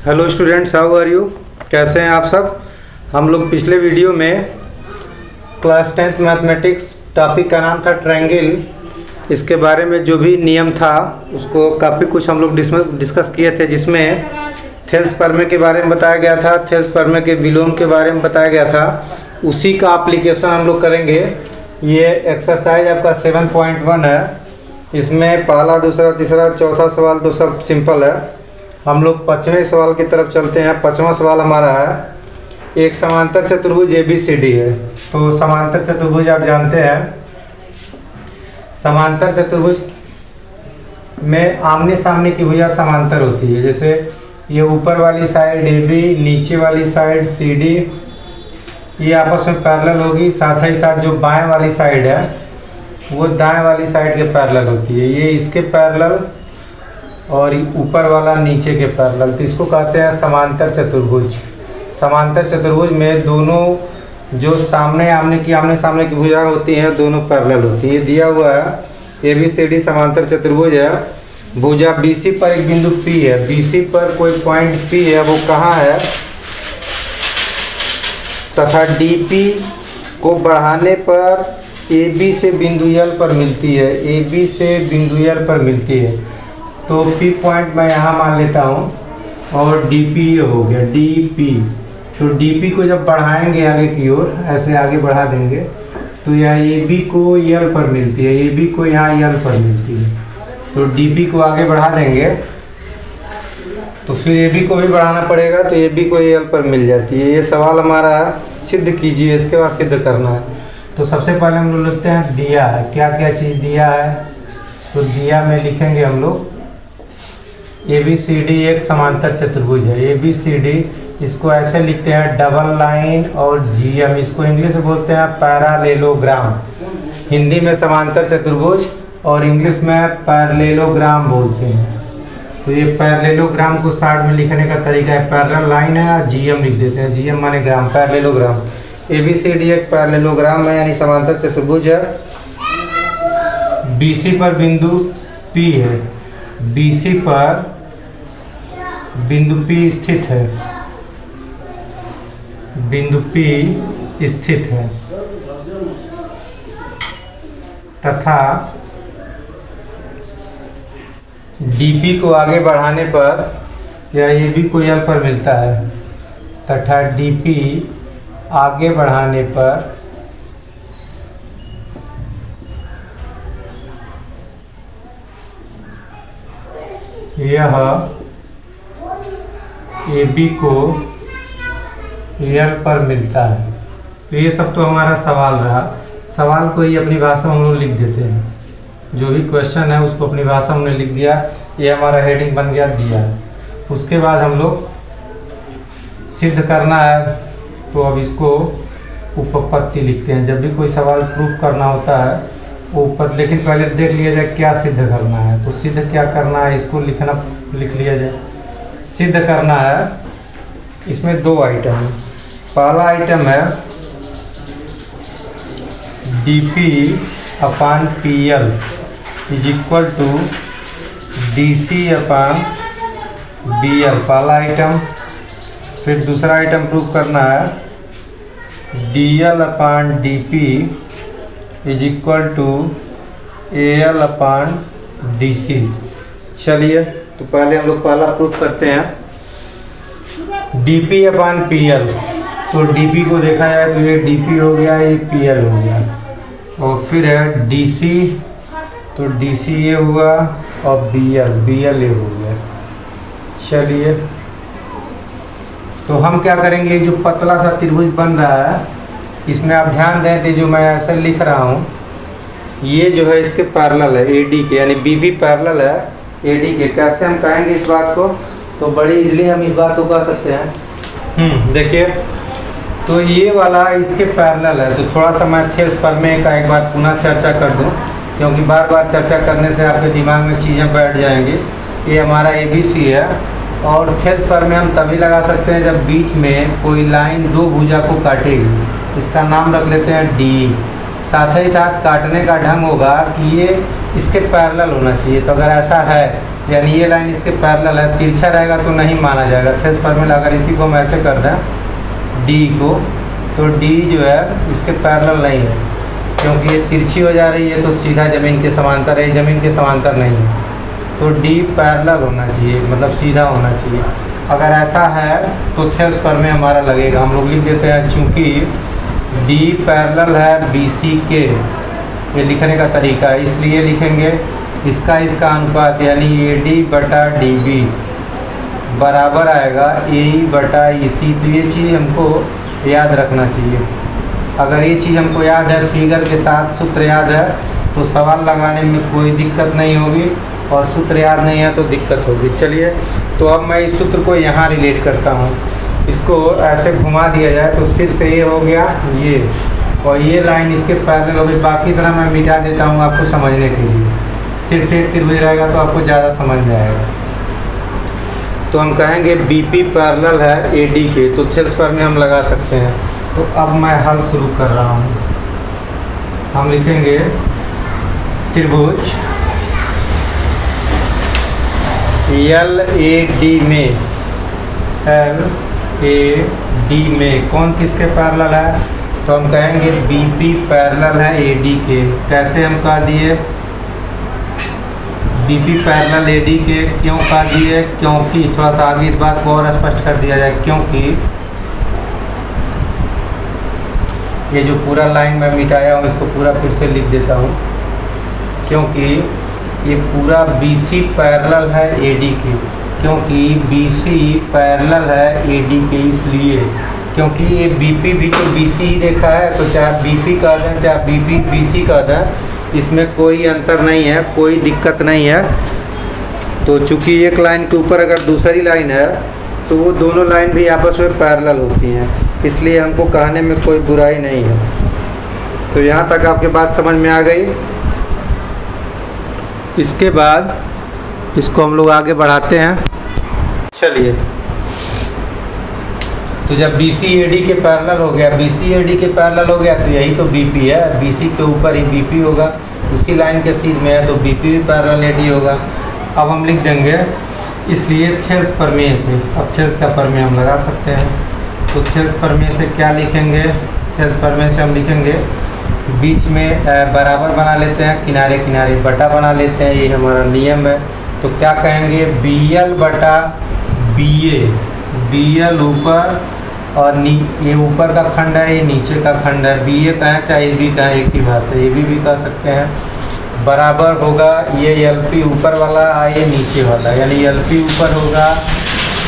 Hello students, how are you. कैसे हैं आप सब। हम लोग पिछले वीडियो में क्लास 10th मैथमेटिक्स टॉपिक का नाम था ट्रायंगल। इसके बारे में जो भी नियम था उसको काफ़ी कुछ हम लोग डिस्कस किए थे, जिसमें थेल्स प्रमेय के बारे में बताया गया था, थेल्स प्रमेय के विलोम के बारे में बताया गया था। उसी का एप्लीकेशन हम लोग करेंगे। ये एक्सरसाइज आपका 7.1 है। इसमें पहला, दूसरा, तीसरा, चौथा सवाल तो सब सिंपल है। हम लोग 5वें सवाल की तरफ चलते हैं। 5वां सवाल हमारा है, एक समांतर चतुर्भुज ABCD है। तो समांतर चतुर्भुज आप जानते हैं, समांतर चतुर्भुज में आमने सामने की भुजा समांतर होती है। जैसे ये ऊपर वाली साइड AB, नीचे वाली साइड CD, ये आपस में पैरेलल होगी। साथ ही साथ जो बाएं वाली साइड है वो दाएं वाली साइड के पैरेलल होती है। ये इसके पैरेलल और ऊपर वाला नीचे के पैरेलल, तो इसको कहते हैं समांतर चतुर्भुज। समांतर चतुर्भुज में दोनों जो आमने सामने की भुजा होती हैं दोनों पैरेलल होती है। ये दिया हुआ है ABCD समांतर चतुर्भुज है। भुजा BC पर एक बिंदु P है। BC पर कोई पॉइंट P है, वो कहाँ है, तथा DP को बढ़ाने पर AB से बिंदु L पर मिलती है। AB से बिंदु L पर मिलती है। तो P पॉइंट मैं यहाँ मान लेता हूँ और DP ये हो गया DP। तो DP को जब बढ़ाएंगे आगे की ओर, ऐसे आगे बढ़ा देंगे तो यहाँ AB को L पर मिलती है, AB को यहाँ L पर मिलती है। तो DP को आगे बढ़ा देंगे तो फिर AB को भी बढ़ाना पड़ेगा, तो AB को L पर मिल जाती है। ये सवाल हमारा सिद्ध कीजिए, इसके बाद सिद्ध करना है। तो सबसे पहले हम लोग लिखते हैं दिया है, क्या क्या चीज़ दिया है। तो दिया में लिखेंगे हम लोग ABCD एक समांतर चतुर्भुज है। ABCD इसको ऐसे लिखते हैं डबल लाइन और GM, इसको इंग्लिश में बोलते हैं पैरालेलोग्राम। हिंदी में समांतर चतुर्भुज और इंग्लिश में पैरेललोग्राम बोलते हैं। तो ये पैरेललोग्राम को शॉर्ट में लिखने का तरीका है, पैरेलल लाइन है और GM लिख देते हैं। GM माने ग्राम, पैरेललोग्राम। ABCD एक पैरेललोग्राम है, यानी समांतर चतुर्भुज है। BC पर बिंदु P है, BC पर बिंदु P स्थित है, बिंदु P स्थित है, तथा DP को आगे बढ़ाने पर या AB को L पर मिलता है, तथा DP आगे बढ़ाने पर यह AB को L पर मिलता है। तो ये सब तो हमारा सवाल रहा। सवाल को ही अपनी भाषा में हम लोग लिख देते हैं। जो भी क्वेश्चन है उसको अपनी भाषा में लिख दिया। ये हमारा हेडिंग बन गया दिया है। उसके बाद हम लोग सिद्ध करना है, तो अब इसको उपपत्ति लिखते हैं। जब भी कोई सवाल प्रूफ करना होता है ऊपर, लेकिन पहले देख लिया जाए क्या सिद्ध करना है। तो सिद्ध क्या करना है इसको लिख लिया जाए। सिद्ध करना है, इसमें दो आइटम है। पहला आइटम है DP upon PL is equal to DC upon BL, पहला आइटम। फिर दूसरा आइटम प्रूव करना है DL upon DP is equal to AL upon DC। चलिए, तो पहले हम लोग पहला प्रूफ करते हैं DP अपान PL। तो DP को देखा जाए तो ये DP हो गया, ये PL हो गया। और फिर है DC, तो DC ये हुआ और BL ये हो गया। चलिए, तो हम क्या करेंगे, जो पतला सा त्रिभुज बन रहा है इसमें आप ध्यान दें, तो जो मैं ऐसे लिख रहा हूँ ये जो है इसके पैरेलल है AD के, यानी BB पैरेलल है AD के। कैसे हम कहेंगे इस बात को, तो बड़ी इजली हम इस बात को कह सकते हैं। देखिए, तो ये वाला इसके पैरेलल है। तो थोड़ा सा मैं थेल्स प्रमेय का एक बार पुनः चर्चा कर दूं, क्योंकि बार बार चर्चा करने से आपके दिमाग में चीज़ें बैठ जाएंगी। ये हमारा ABC है और थेल्स प्रमेय हम तभी लगा सकते हैं जब बीच में कोई लाइन दो भुजा को काटेगी। इसका नाम रख लेते हैं D। साथ ही साथ काटने का ढंग होगा कि ये इसके पैरेलल होना चाहिए। तो अगर ऐसा है यानी ये लाइन इसके पैरेलल है, तिरछा रहेगा तो नहीं माना जाएगा। थेल्स फॉर्मूला अगर इसी को हम ऐसे कर दें डी को, तो डी जो है इसके पैरेलल नहीं है, क्योंकि ये तिरछी हो जा रही है तो सीधा ज़मीन के समांतर है, ज़मीन के समांतर नहीं है। तो डी पैरेलल होना चाहिए, मतलब सीधा होना चाहिए। अगर ऐसा है तो थेल्स फॉर्मूला हमारा लगेगा, हम लोग लिख देते हैं चूँकि डी पैरेलल है बी सी के, ये लिखने का तरीका है, इसलिए लिखेंगे इसका अनुपात यानी ए डी बटा डी बी बराबर आएगा ए ई बटा ई सी। तो ये चीज़ हमको याद रखना चाहिए। अगर ये चीज़ हमको याद है, फिगर के साथ सूत्र याद है, तो सवाल लगाने में कोई दिक्कत नहीं होगी, और सूत्र याद नहीं है तो दिक्कत होगी। चलिए, तो अब मैं इस सूत्र को यहाँ रिलेट करता हूँ। इसको ऐसे घुमा दिया जाए तो सिर से ये हो गया ये, और ये लाइन इसके पैरेलल हो गई। बाकी तरह मैं मिटा देता हूँ आपको समझने के लिए, सिर्फ एक त्रिभुज रहेगा तो आपको ज़्यादा समझ में आएगा। तो हम कहेंगे बी पी पैरेलल है ए डी के, तो थेल्स फॉर्मूला हम लगा सकते हैं। तो अब मैं हल शुरू कर रहा हूँ। हम लिखेंगे त्रिभुज एल ए डी में, एल ए डी में कौन किसके पैरेलल है, तो हम कहेंगे बी पी पैरेलल है ए डी के। कैसे हम कह दिए B P parallel A D के, क्यों कह दिए, क्योंकि थोड़ा सा आगे इस बात को और स्पष्ट कर दिया जाए, क्योंकि ये जो पूरा लाइन मैं मिटाया हूँ इसको पूरा फिर से लिख देता हूँ, क्योंकि ये पूरा बी सी पैरेलल है ए डी के, क्योंकि बी सी पैरेलल है ए डी के, इसलिए क्योंकि ये बी पी भी तो बी सी ही रेखा है, तो चाहे बी पी कह दें चाहे बी पी बी सी कह दें, इसमें कोई अंतर नहीं है, कोई दिक्कत नहीं है। तो चूँकि एक लाइन के ऊपर अगर दूसरी लाइन है तो वो दोनों लाइन भी आपस में पैरेलल होती हैं, इसलिए हमको कहने में कोई बुराई नहीं है। तो यहाँ तक आपके बात समझ में आ गई। इसके बाद इसको हम लोग आगे बढ़ाते हैं। चलिए, तो जब बी सी ए डी के पैरेलल हो गया, बी सी ए डी के पैरेलल हो गया तो यही तो बी पी है, बी सी के ऊपर ही बी पी होगा, उसी लाइन के सीध में है तो बी पी भी पैरेलल ए डी होगा। अब हम लिख देंगे, इसलिए थेल्स प्रमेय से, अब थेल्स का प्रमेय हम लगा सकते हैं। तो थेल्स प्रमेय से क्या लिखेंगे, थेल्स प्रमेय से हम लिखेंगे बीच में बराबर बना लेते हैं, किनारे किनारे बटा बना लेते हैं, ये हमारा नियम है। तो क्या कहेंगे बी एल बटा बी ए, बी एल ऊपर और ये ऊपर का खंड है, ये नीचे का खंड है, बी ए कहें चाहे ए बी कहें एक ही बात है, ए बी भी कह सकते हैं, बराबर होगा ये एल पी ऊपर वाला ये नीचे वाला, यानी एल पी ऊपर होगा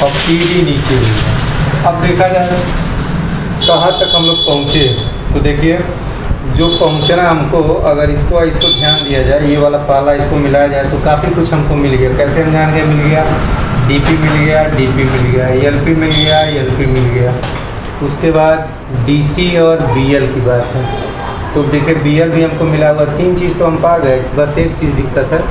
और पी डी नीचे होगा। अब देखा जाए कहाँ तक हम लोग पहुँचे, तो देखिए जो पहुंचना हमको, अगर इसको ध्यान दिया जाए, ये वाला पाला इसको मिलाया जाए तो काफ़ी कुछ हमको मिल गया। कैसे हम जान गए, मिल गया डीपी मिल गया, डीपी मिल गया, एलपी मिल गया, एलपी मिल गया। उसके बाद डीसी और बीएल की बात है, तो देखिए बीएल भी हमको मिला हुआ, 3 चीज़ तो हम पा गए, बस एक चीज़ दिक्कत है,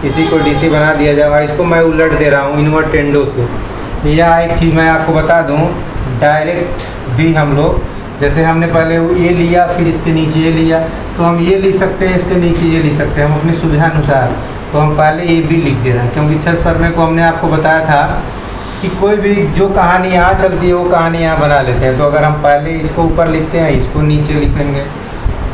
इसी को डीसी बना दिया जाए। इसको मैं उलट दे रहा हूँ इन्वर्टेंडो से। या एक चीज़ मैं आपको बता दूँ, डायरेक्ट भी हम लोग, जैसे हमने पहले ये लिया फिर इसके नीचे ये लिया, तो हम ये लिख सकते हैं, इसके नीचे ये लिख सकते हैं, हम अपनी सुविधा अनुसार। तो हम पहले ये भी लिख दे रहे हैं, क्योंकि थेल्स प्रमेय को हमने आपको बताया था कि कोई भी जो कहानी यहाँ चलती है वो कहानी यहाँ बना लेते हैं। तो अगर हम पहले इसको ऊपर लिखते हैं, इसको नीचे लिखेंगे,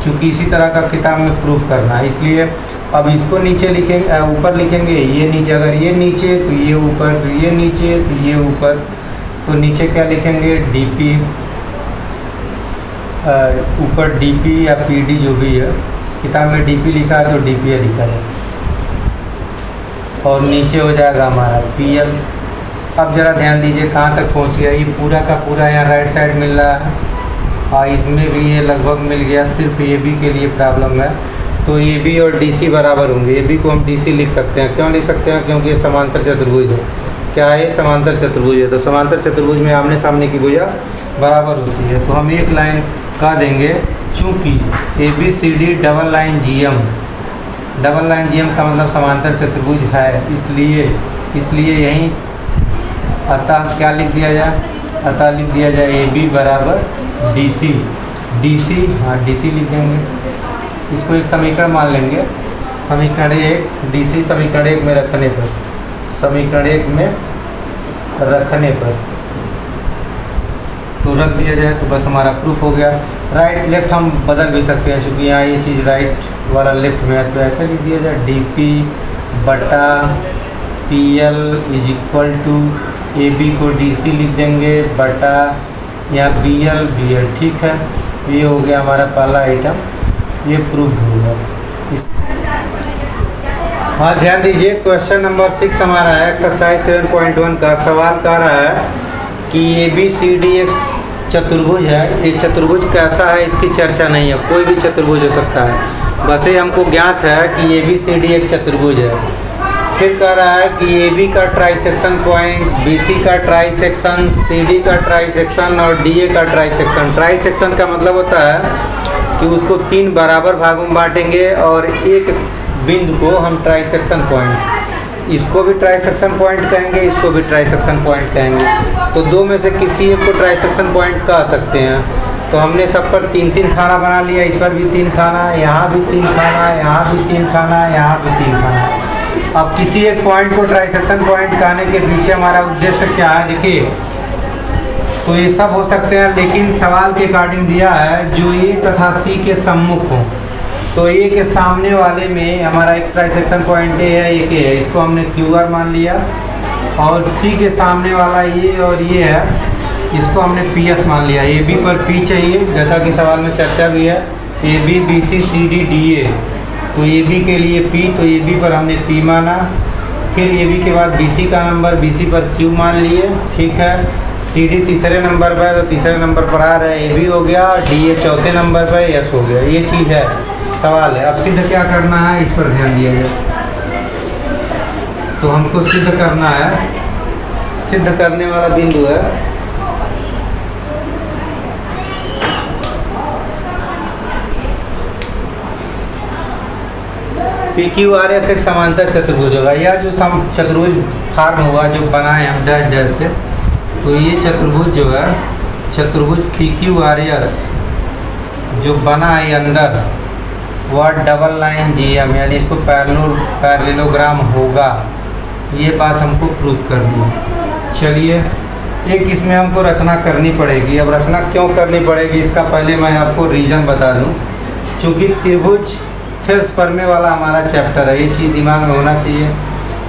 चूँकि इसी तरह का किताब में प्रूफ करना है, इसलिए अब इसको नीचे लिखेंगे, ऊपर लिखेंगे, ये नीचे, अगर ये नीचे तो ये ऊपर, तो ये नीचे तो ये ऊपर। तो नीचे क्या लिखेंगे, डी पी, ऊपर डीपी या पीडी जो भी है, किताब में डीपी लिखा है तो डीपी लिखा है, और नीचे हो जाएगा हमारा पीएल। अब ज़रा ध्यान दीजिए कहाँ तक पहुँच गया, ये पूरा का पूरा यहाँ राइट साइड मिल रहा है, और इसमें भी ये लगभग मिल गया, सिर्फ ए बी के लिए प्रॉब्लम है। तो ए बी और डी सी बराबर होंगे, ए बी को हम डी सी लिख सकते हैं। क्यों लिख सकते हैं, क्योंकि ये समांतर चतुर्भुज है। क्या है, समांतर चतुर्भुज है, तो समांतर चतुर्भुज में आमने सामने की भुजा बराबर होती है। तो हम एक लाइन कह देंगे, चूँकि A B C D double line G M, double line G M का मतलब समांतर चतुर्भुज है, इसलिए यहीं अतः क्या लिख दिया जाए, अतः लिख दिया जाए ए बी बराबर डी सी, डी सी, हाँ डी सी लिखेंगे। इसको एक समीकरण मान लेंगे। समीकरण 1 DC समीकरण 1 में रखने पर, समीकरण 1 में रखने पर तो रख दिया जाए तो बस हमारा प्रूफ हो गया। राइट लेफ्ट हम बदल भी सकते हैं, क्योंकि यहाँ ये चीज़ राइट वाला लेफ्ट में है, तो ऐसा लिख दिया जाए DP बटा PL is equal to AB को DC लिख देंगे बटा यहाँ BL, ठीक है। ये हो गया हमारा पहला आइटम, ये प्रूफ हो गया। हाँ ध्यान दीजिए, क्वेश्चन नंबर 6 हमारा है एक्सरसाइज 7.1 का। सवाल कह रहा है कि ABCD एक चतुर्भुज है। ये चतुर्भुज कैसा है इसकी चर्चा नहीं है, कोई भी चतुर्भुज हो सकता है, बस ये हमको ज्ञात है कि ABCD एक चतुर्भुज है। फिर कह रहा है कि AB का ट्राइसेक्शन पॉइंट, BC का ट्राइसेक्शन, CD का ट्राइसेक्शन और DA का ट्राइसेक्शन। ट्राइसेक्शन का मतलब होता है कि उसको 3 बराबर भागों में बांटेंगे और एक बिंदु को हम ट्राइसेक्शन पॉइंट, इसको भी ट्राइसेक्शन पॉइंट कहेंगे, इसको भी ट्राइसेक्शन पॉइंट कहेंगे। तो दो में से किसी एक को ट्राइसेक्शन पॉइंट कह सकते हैं। तो हमने सब पर 3-3 खाना बना लिया, इस पर भी 3 खाना, यहाँ भी 3 खाना, यहाँ भी 3 खाना, यहाँ भी 3 खाना। अब किसी एक पॉइंट को ट्राइसेक्शन पॉइंट कहने के पीछे हमारा उद्देश्य क्या है, देखिए। तो ये सब हो सकते हैं, लेकिन सवाल के अकॉर्डिंग दिया है जो A तथा C के सम्मुख हो। तो A के सामने वाले में हमारा एक ट्राइसेक्शन पॉइंट A है, एक A है, इसको हमने QR मान लिया। और C के सामने वाला ये और ये है, इसको हमने PS मान लिया। AB पर P चाहिए, जैसा कि सवाल में चर्चा भी है, AB BC CD DA। तो AB के लिए P, तो AB पर हमने P माना। फिर AB के बाद BC का नंबर, BC पर Q मान लिए, ठीक है। CD तीसरे नंबर पर, तो तीसरे नंबर पर आ रहा है AB हो गया, DA चौथे नंबर पर S हो गया। ये चीज़ है, सवाल है। अब सिद्ध क्या करना है इस पर ध्यान दिया जाए। तो हमको सिद्ध करना है, सिद्ध करने वाला बिंदु है PQRS एक समांतर चतुर्भुज होगा। या जो चतुर्भुज फॉर्म होगा जो बनाए हम डैश डैश से, तो ये चतुर्भुज जो है, चतुर्भुज PQRS जो बना है अंदर, वह डबल लाइन GM यानी इसको पैरेललोग्राम होगा। ये बात हमको प्रूव करनी है। चलिए, एक इसमें हमको रचना करनी पड़ेगी। अब रचना क्यों करनी पड़ेगी इसका पहले मैं आपको रीज़न बता दूं। चूँकि त्रिभुज थेल्स प्रमेय वाला हमारा चैप्टर है, ये चीज़ दिमाग में होना चाहिए।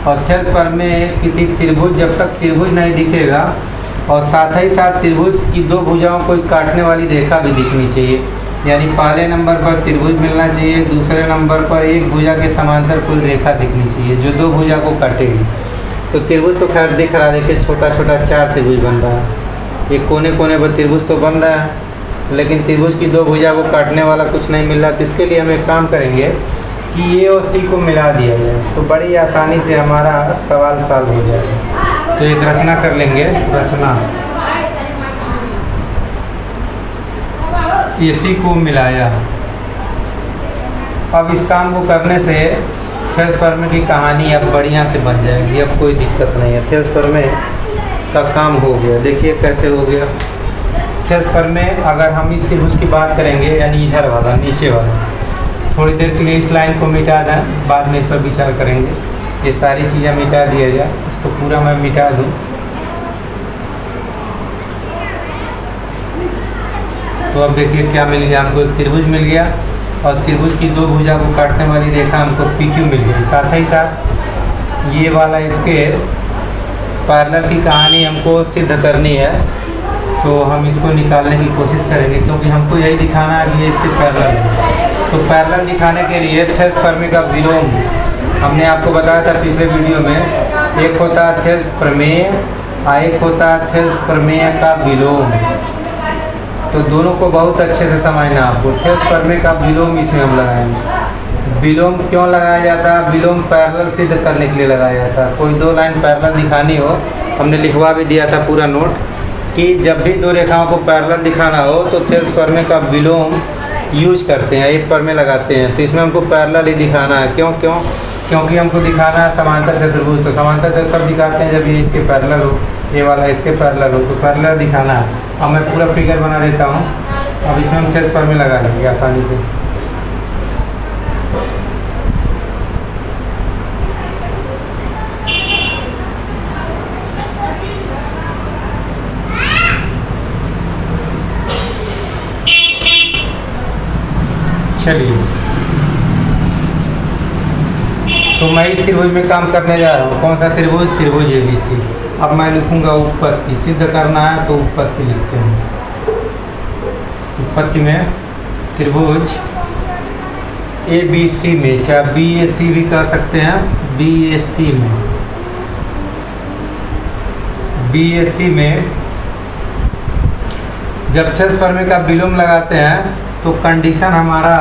और थेल्स प्रमेय किसी त्रिभुज, जब तक त्रिभुज नहीं दिखेगा और साथ ही साथ त्रिभुज की दो भुजाओं को काटने वाली रेखा भी दिखनी चाहिए। यानी पहले नंबर पर त्रिभुज मिलना चाहिए, दूसरे नंबर पर एक भुजा के समांतर कोई रेखा दिखनी चाहिए जो दो भुजा को काटेगी। तो त्रिभुज तो खैर दिख रहा है, देखिए छोटा छोटा 4 त्रिभुज बन रहा है। एक कोने कोने पर त्रिभुज तो बन रहा है, लेकिन त्रिभुज की दो भुजा को काटने वाला कुछ नहीं मिल रहा। तो इसके लिए हम एक काम करेंगे कि A और C को मिला दिया जाए, तो बड़ी आसानी से हमारा सवाल सॉल्व हो जाएगा। तो एक रचना कर लेंगे, रचना AC को मिलाया। अब इस काम को करने से थेल्स प्रमेय की कहानी अब बढ़िया से बन जाएगी, अब कोई दिक्कत नहीं है। थेल्स प्रमेय का काम हो गया। देखिए कैसे हो गया थेल्स प्रमेय। अगर हम इस त्रिभुज की बात करेंगे, यानी इधर वाला, नीचे वाला, थोड़ी देर के लिए इस लाइन को मिटा दें, बाद में इस पर विचार करेंगे। ये सारी चीज़ें मिटा दिया जाए, इसको पूरा मैं मिटा दूँ। तो अब देखिए क्या मिल गया हमको, एक त्रिभुज मिल गया और त्रिभुज की दो भुजा को काटने वाली रेखा हमको PQ मिल गई। साथ ही साथ ये वाला इसके पैरेलल की कहानी हमको सिद्ध करनी है, तो हम इसको निकालने की कोशिश करेंगे, क्योंकि हमको यही दिखाना है कि ये इसके पैरेलल है। तो पैरेलल दिखाने के लिए थेल्स प्रमेय का विलोम हमने आपको बताया था पिछले वीडियो में। एक होता है थेल्स प्रमेय और एक होता है थेल्स प्रमेय का विलोम। तो दोनों को बहुत अच्छे से समझना आपको। थेल्स प्रमेय का विलोम इसमें हम लगाएंगे। विलोम क्यों लगाया जाता है? विलोम पैरेलल सिद्ध करने के लिए लगाया जाता है। कोई दो लाइन पैरेलल दिखानी हो, हमने लिखवा भी दिया था पूरा नोट, कि जब भी दो रेखाओं को पैरेलल दिखाना हो तो थेल्स प्रमेय का विलोम यूज करते हैं, एक प्रमेय लगाते हैं। तो इसमें हमको पैरेलल ही दिखाना है। क्योंकि हमको दिखाना है समांतर चतुर्भुज। तो समांतर चतुर्भुज कब दिखाते हैं? जब ये इसके पैरेलल हो, ये वाला इसके पैरेलल हो, तो पैरेलल दिखाना है। अब मैं पूरा फिगर बना देता हूँ। अब इसमें हम थेल्स प्रमेय लगा लेंगे आसानी से। चलिए, तो मैं इस त्रिभुज में काम करने जा रहा हूँ। कौन सा त्रिभुज? त्रिभुज ABC। अब मैं लिखूँगा उत्पत्ति। सिद्ध करना है तो उत्पत्ति लिखते हैं। उत्पत्ति में त्रिभुज ABC में, चाहे BAC भी कह सकते हैं, BAC में, BAC में जब क्षेत्रफल का विलोम लगाते हैं तो कंडीशन हमारा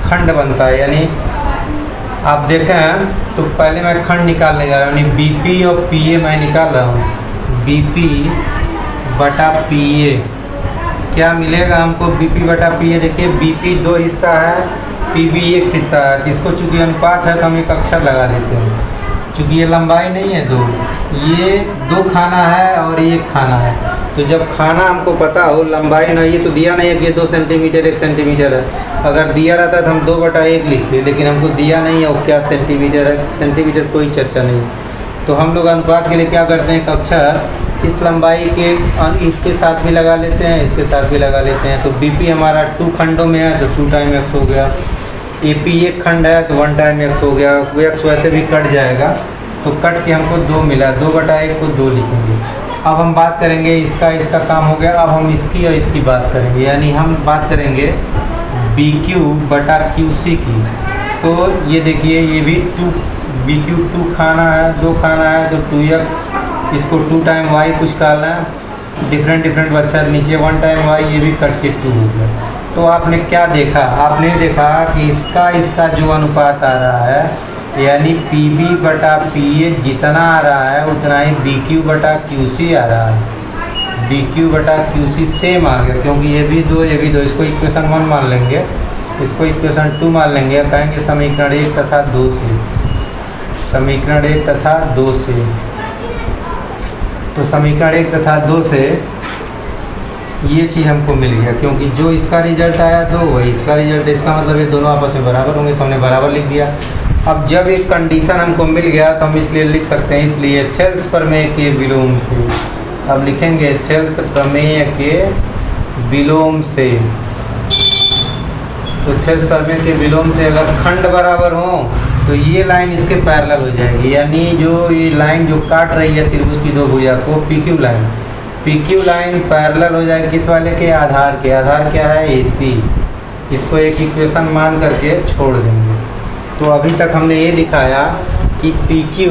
खंड बनता है। यानी आप देखें तो पहले मैं खंड निकालने जा रहा हूँ, यानी BP और PA मैं निकाल रहा हूँ। BP बटा PA क्या मिलेगा हमको? BP बटा PA। देखिए BP दो हिस्सा है, PB एक हिस्सा है। तो इसको चूँकि अनुपात है तो हम एक अक्षर लगा देते हैं। चूँकि ये लंबाई नहीं है दो, ये दो खाना है और ये एक खाना है। तो जब खाना हमको पता हो, लंबाई नहीं है तो दिया नहीं है कि 2 सेंटीमीटर 1 सेंटीमीटर है। अगर दिया रहता तो हम 2/1 लिखते, लेकिन हमको दिया नहीं है वो क्या सेंटीमीटर है। सेंटीमीटर कोई चर्चा नहीं। तो हम लोग अनुपात के लिए क्या करते हैं? एक अक्षर इस लंबाई के इसके साथ भी लगा लेते हैं, इसके साथ भी लगा लेते हैं। तो BP हमारा 2 खंडों में है तो 2 टाइम x हो गया। AP एक खंड है तो 1 टाइम x हो गया। x वैसे भी कट जाएगा तो कट के हमको 2 मिला, 2/1 को 2 लिखेंगे। अब हम बात करेंगे इसका काम हो गया। अब हम इसकी और इसकी बात करेंगे, यानी हम बात करेंगे BQ बटा QC की। तो ये देखिए, ये भी BQ 2 खाना है, 2 खाना है तो 2x, इसको 2 टाइम y कुछ डालना है, डिफरेंट बच्चा नीचे 1 टाइम y, ये भी कट के 2 हो गया। तो आपने क्या देखा? आपने देखा कि इसका जो अनुपात आ रहा है, यानी PB बटा PA जितना आ रहा है उतना ही BQ बटा QC आ रहा है। BQ बटा QC सेम आ गया, क्योंकि ये भी 2 ये भी 2। इसको इक्वेशन 1 मान लेंगे, इसको इक्वेशन 2 मान लेंगे। कहेंगे समीकरण 1 तथा 2 से, समीकरण 1 तथा 2 से। तो समीकरण 1 तथा 2 से ये चीज़ हमको मिल गया, क्योंकि जो इसका रिजल्ट आया 2 वही इसका रिजल्ट। इसका मतलब ये दोनों आपस में बराबर होंगे, तो हमने बराबर लिख दिया। अब जब एक कंडीशन हमको मिल गया तो हम इसलिए लिख सकते हैं, इसलिए थेल्स प्रमेय के विलोम से। अब लिखेंगे थेल्स प्रमेय के विलोम से। तो थेल्स प्रमेय के विलोम से अगर खंड बराबर हो तो ये लाइन इसके पैरेलल हो जाएगी। यानी जो ये लाइन जो काट रही है त्रिभुज की 2 भुजा को, PQ लाइन पैरेलल हो जाएगी किस वाले के? आधार के। आधार क्या है? AC। इसको एक इक्वेशन मान करके छोड़ देंगे। तो अभी तक हमने ये दिखाया कि PQ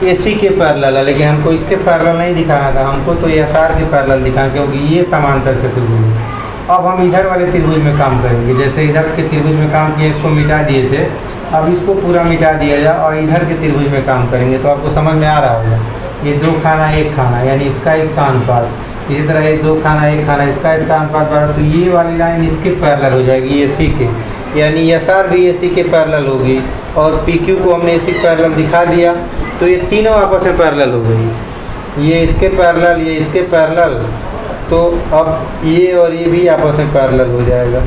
AC के पैरेलल है, लेकिन हमको इसके पैरेलल नहीं दिखाना था, हमको तो SR के पैरेलल दिखाना, क्योंकि ये समांतर चतुर्भुज है। अब हम इधर वाले त्रिभुज में काम करेंगे। जैसे इधर के त्रिभुज में काम किए, इसको मिटा दिए थे, अब इसको पूरा मिटा दिया जाए और इधर के त्रिभुज में काम करेंगे तो आपको समझ में आ रहा होगा। ये 2 खाना 1 खाना, यानी इसका अनुपात। इसी तरह ये 2 खाना 1 खाना, इसका अनुपात बराबर। तो ये वाली लाइन इसके पैरेलल हो जाएगी, AC के, यानी SR भी AC के पैरेलल होगी। और PQ को हमने AC पैरेलल दिखा दिया, तो ये तीनों आपस में पैरेलल हो गई। ये इसके पैरेलल, ये इसके पैरेलल, तो अब ये और ये भी आपस में पैरेलल हो जाएगा।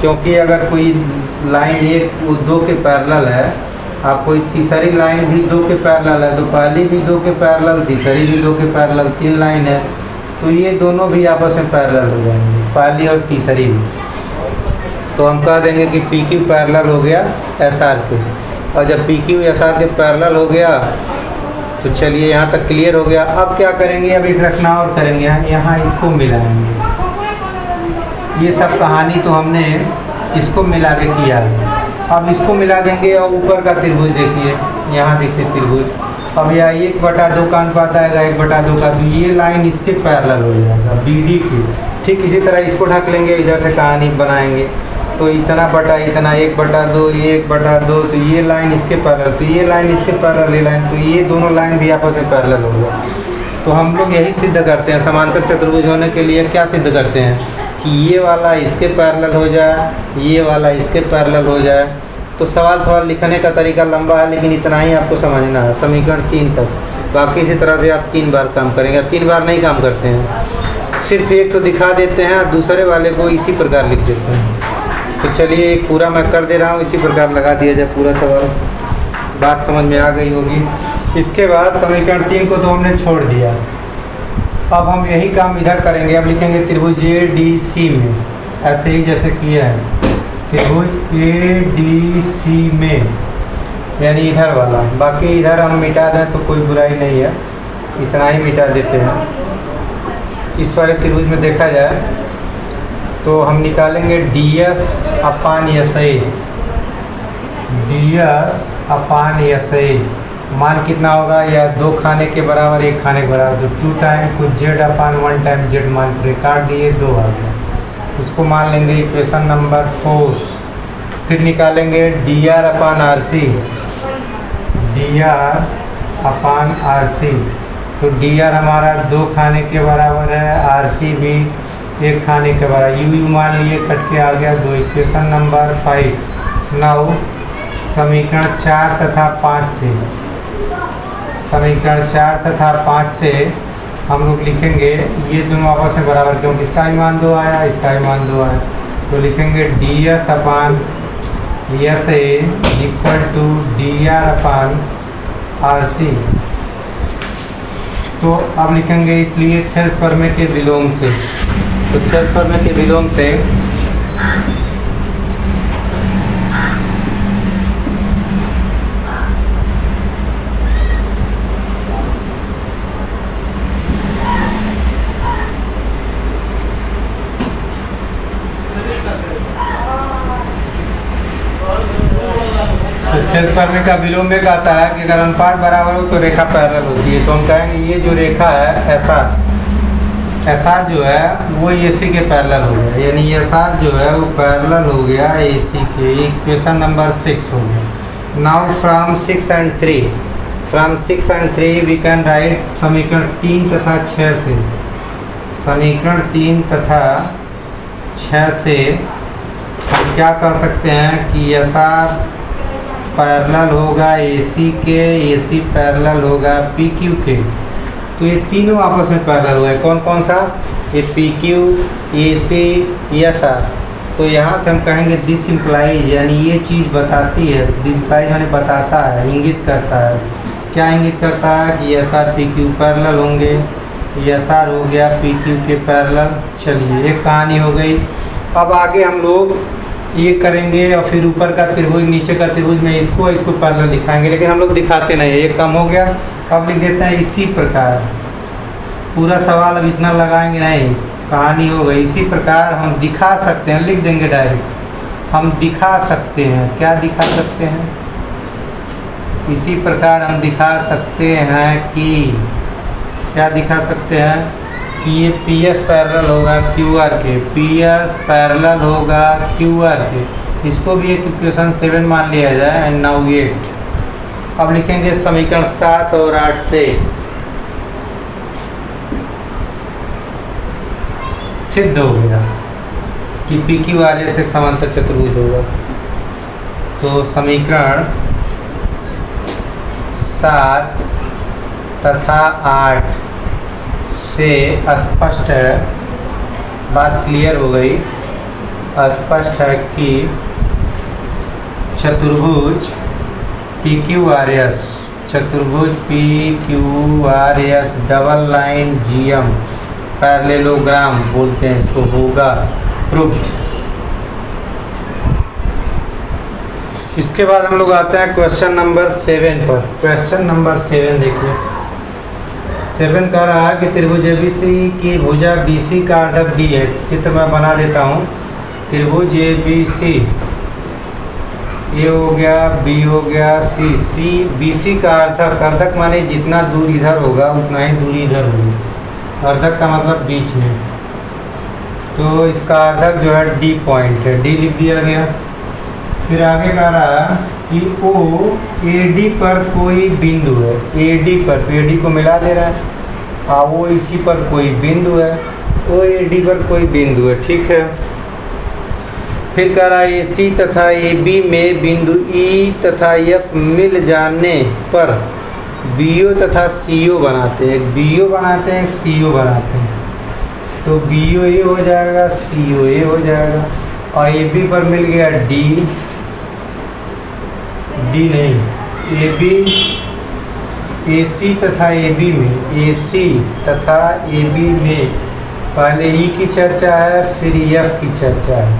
क्योंकि अगर कोई लाइन 1 2 के पैरेलल है, आप कोई तीसरी लाइन भी 2 के पैरेलल है, तो पहली भी 2 के पैरेलल, तीसरी भी 2 के पैरेलल, 3 लाइन है, तो ये दोनों भी आपस में पैरेलल हो जाएंगे, पहली और तीसरी भी। तो हम कह देंगे कि PQ पैरेलल हो गया SR के। और जब PQ SR के पैरेलल हो गया तो चलिए यहाँ तक क्लियर हो गया। अब क्या करेंगे? अब एक रचना और करेंगे, यहाँ इसको मिलाएंगे। ये सब कहानी तो हमने इसको मिला के किया है। अब इसको मिला देंगे और ऊपर का त्रिभुज देखिए, यहाँ देखिए त्रिभुज। अब यह 1/2 का अनुपात आएगा, 1/2 का, तो ये लाइन इसके पैरेलल हो जाएगा BD की। ठीक इसी तरह इसको ढक लेंगे, इधर से कहानी बनाएंगे। तो इतना बटा इतना, 1/2, ये 1/2, तो ये लाइन इसके पैरेलल, तो ये लाइन इसके पैरेलल, ये लाइन, तो ये दोनों लाइन भी आपस में पैरेलल होगा। तो हम लोग यही सिद्ध करते हैं, समांतर चतुर्भुज होने के लिए क्या सिद्ध करते हैं कि ये वाला इसके पैरेलल हो जाए, ये वाला इसके पैरेलल हो जाए। तो सवाल थोड़ा लिखने का तरीका लंबा है, लेकिन इतना ही आपको समझना है, समीकरण 3 तक। बाकी इसी तरह से आप 3 बार काम करेंगे, 3 बार नहीं काम करते हैं, सिर्फ एक तो दिखा देते हैं और दूसरे वाले को इसी प्रकार लिख देते हैं। तो चलिए एक पूरा मैं कर दे रहा हूँ, इसी प्रकार लगा दिया जाए पूरा सवाल। बात समझ में आ गई होगी। इसके बाद समीकरण 3 को तो हमने छोड़ दिया। अब हम यही काम इधर करेंगे। अब लिखेंगे त्रिभुज ADC में, ऐसे ही जैसे किए हैं। त्रिभुज ADC में, यानी इधर वाला। बाकी इधर हम मिटा दें तो कोई बुराई नहीं है, इतना ही मिटा देते हैं। इस वाले त्रिभुज में देखा जाए तो हम निकालेंगे DS/SA। DS/SA मान कितना होगा, या 2 खाने के बराबर 1 खाने के बराबर, तो 2 टाइम कुछ Z/1 टाइम Z मान काट दिए, 2 आ गया। इसको मान लेंगे इक्वेशन नंबर 4। फिर निकालेंगे DR/RC। DR/RC तो DR हमारा 2 खाने के बराबर है, RC भी 1 खाने के बराबर। यू मान लिए कट के आ गया 2। Equation number 5। नाउ समीकरण 4 तथा 5 से, समीकरण 4 तथा 5 से हम लोग लिखेंगे, ये दोनों आपस में बराबर, क्योंकि इसका ही मान 2 आया, इसका ही मान 2 आया, तो लिखेंगे DS/SA इक्वल टू DR/RC। तो अब लिखेंगे इसलिए थेल्स प्रमेय के विलोम से, तो थेल्स प्रमेय के विलोम से थेल्स प्रमेय का विलोम में कहता है कि अगर अनुपात बराबर हो तो रेखा पैरेलल होती है। तो हम कहेंगे ये जो रेखा है SR जो है वो AC के पैरेलल हो गया, यानी SR जो है वो पैरेलल हो गया AC के। इक्वेशन नंबर 6 हो गया। Now from 6 and 3 we can write समीकरण 3 तथा 6 से, समीकरण 3 तथा 6 से हम क्या कह सकते हैं कि SR पैरेलल होगा AC के, AC पैरेलल होगा PQ के। तो ये तीनों आपस में पैरेलल हुआ है। कौन कौन सा, ये PQ, AC, SR। तो यहाँ से हम कहेंगे दिस इम्प्लाइज, यानी ये चीज़ बताती है, इम्प्लाइज यानी बताता है, इंगित करता है। क्या इंगित करता है कि SR PQ पैरेलल होंगे, SR हो गया PQ के पैरेलल। चलिए एक कहानी हो गई। अब आगे हम लोग ये करेंगे और फिर ऊपर का त्रिभुज नीचे का त्रिभुज में इसको पैरेलल दिखाएंगे, लेकिन हम लोग दिखाते नहीं है, ये कम हो गया। अब लिख देते हैं इसी प्रकार। पूरा सवाल अब इतना लगाएंगे नहीं, कहानी हो गई। इसी प्रकार हम दिखा सकते हैं, लिख देंगे डायरेक्ट, हम दिखा सकते हैं। क्या दिखा सकते हैं, इसी प्रकार हम दिखा सकते हैं कि, क्या दिखा सकते हैं कि ये PS पैरेलल होगा QR के, PS पैरेलल होगा QR के। इसको भी एक इक्वेशन 7 मान लिया जाए। And now 8। अब लिखेंगे समीकरण 7 और 8 से सिद्ध हो गया कि PQRS एक समांतर चतुर्भुज होगा। तो समीकरण 7 तथा 8 से स्पष्ट है, बात क्लियर हो गई, स्पष्ट है कि चतुर्भुज PQRS, चतुर्भुज PQRS double line GM parallelogram बोलते हैं इसको, होगा प्रूव्ड। इसके बाद हम लोग आते हैं क्वेश्चन नंबर 7 पर। क्वेश्चन नंबर 7 देखिए। 7 कह रहा है कि त्रिभुज ABC की भुजा BC का अर्धक D है। चित्र मैं बना देता हूँ। त्रिभुज ABC, A हो गया, B हो गया, C BC का अर्धक माने जितना दूर इधर होगा उतना ही दूरी इधर होगी। अर्धक का मतलब बीच में। तो इसका अर्धक जो है D पॉइंट है, D लिख दिया गया। फिर आगे कह रहा है कि OAD पर कोई बिंदु है, AD पर, तो AD को मिला दे रहा है, वो इसी पर कोई बिंदु है, OAD पर कोई बिंदु है, ठीक है। फिर कह रहा है AC तथा AB में बिंदु E तथा F मिल जाने पर BO तथा CO बनाते हैं, एक BO बनाते हैं, एक CO बनाते हैं। तो BOA हो जाएगा, COA हो जाएगा। और AB पर मिल गया D नहीं, AB, AC तथा AB में, AC तथा AB में पहले E की चर्चा है, फिर F की चर्चा है।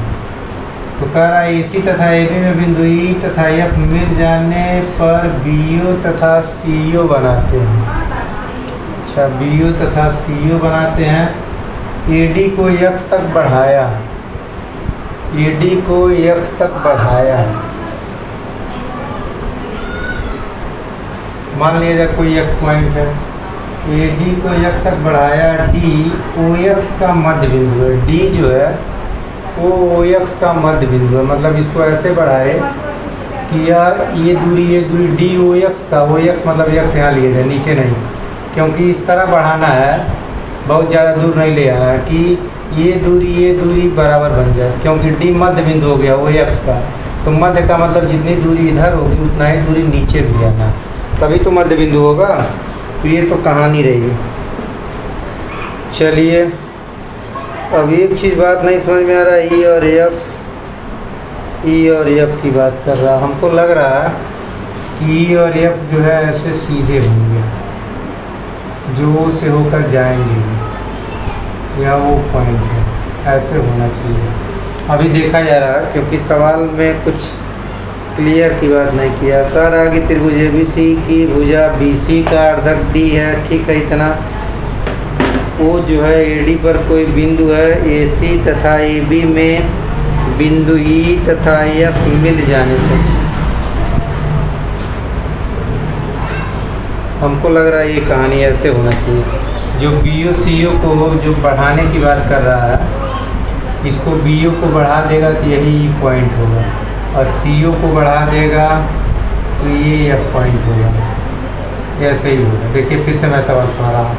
तो कह रहा है AC तथा AB में बिंदु E तथा F मिल जाने पर BO तथा CO बनाते हैं। अच्छा, BO तथा CO बनाते हैं। AD को X तक बढ़ाया, AD को X तक बढ़ाया। मान लिया जाए कोई X पॉइंट है, AD को X तक बढ़ाया। D OX का मध्य बिंदु है। D जो है वो OX का मध्य बिंदु है, मतलब इसको ऐसे बढ़ाए कि यार ये दूरी D OX का, OX मतलब X यहाँ लिए जाए, नीचे नहीं, क्योंकि इस तरह बढ़ाना है, बहुत ज़्यादा दूर नहीं ले आना है कि ये दूरी बराबर बन जाए, क्योंकि D मध्य बिंदु हो गया OX का। तो मध्य का मतलब जितनी दूरी इधर होगी उतना ही दूरी नीचे भी आना, तभी तो मध्य बिंदु होगा। तो ये तो कहानी रही। चलिए, अब एक चीज़ बात नहीं समझ में आ रहा, E और F की बात कर रहा। हमको लग रहा है कि E और F जो है ऐसे सीधे होंगे, जो से होकर जाएंगे, या वो पॉइंट है, ऐसे होना चाहिए। अभी देखा जा रहा है, क्योंकि सवाल में कुछ क्लियर की बात नहीं किया। कह रहा कि त्रिभुज ABC की भुजा BC का अर्धक D है, ठीक है इतना। वो जो है AD पर कोई बिंदु है, AC तथा AB में बिंदु E तथा F मिल जाने पर, हमको लग रहा है ये कहानी ऐसे होना चाहिए। जो BO CO को जो बढ़ाने की बात कर रहा है, इसको BO को बढ़ा देगा तो यही पॉइंट होगा, और CO को बढ़ा देगा तो ये F पॉइंट होगा, ऐसे ही होगा। देखिए फिर से मैं सवाल पढ़ रहा हूँ।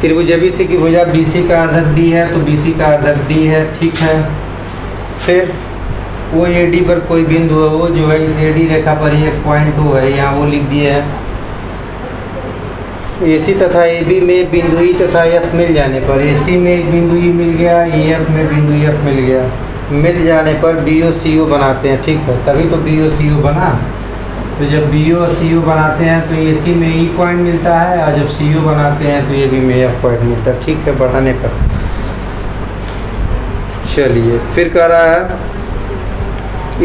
त्रिभुज ABC की भुजा BC का अर्धक D है, तो BC का अर्धक D है, ठीक है। फिर वो AD पर कोई बिंदु है, वो जो है इस AD रेखा पर ही एक पॉइंट हो है, यहाँ वो लिख दिए है। AC तथा AB में बिंदु E तथा F मिल जाने पर, AC में एक बिंदु E मिल गया, EF में बिंदु F मिल गया, मिल जाने पर BO CO बनाते हैं, ठीक है, तभी तो BO CO बना। तो जब BO और CO बनाते हैं तो AC में E पॉइंट मिलता है, और जब CO बनाते हैं तो AB में F पॉइंट मिलता है, ठीक है, बढ़ाने पर। चलिए, फिर कह रहा है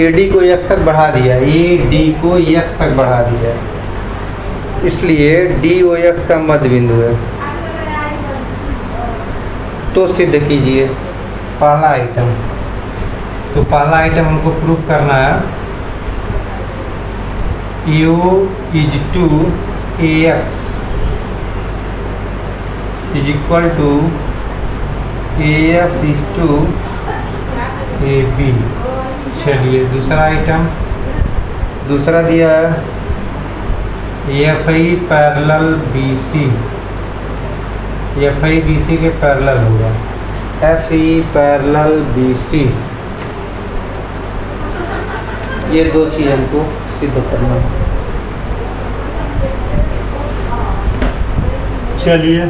AD को X तक बढ़ा दिया, AD को X तक बढ़ा दिया, इसलिए DOX का मध्य बिंदु है। तो सिद्ध कीजिए पहला आइटम। तो पहला आइटम हमको प्रूव करना है, AO is to AX is equal to AF is to AB। चलिए, दूसरा आइटम, दूसरा दिया है FI parallel BC, FI BC के पैरेलल होगा, FE पैरेलल BC। ये दो चीज़ हमको सिद्ध करना। चलिए,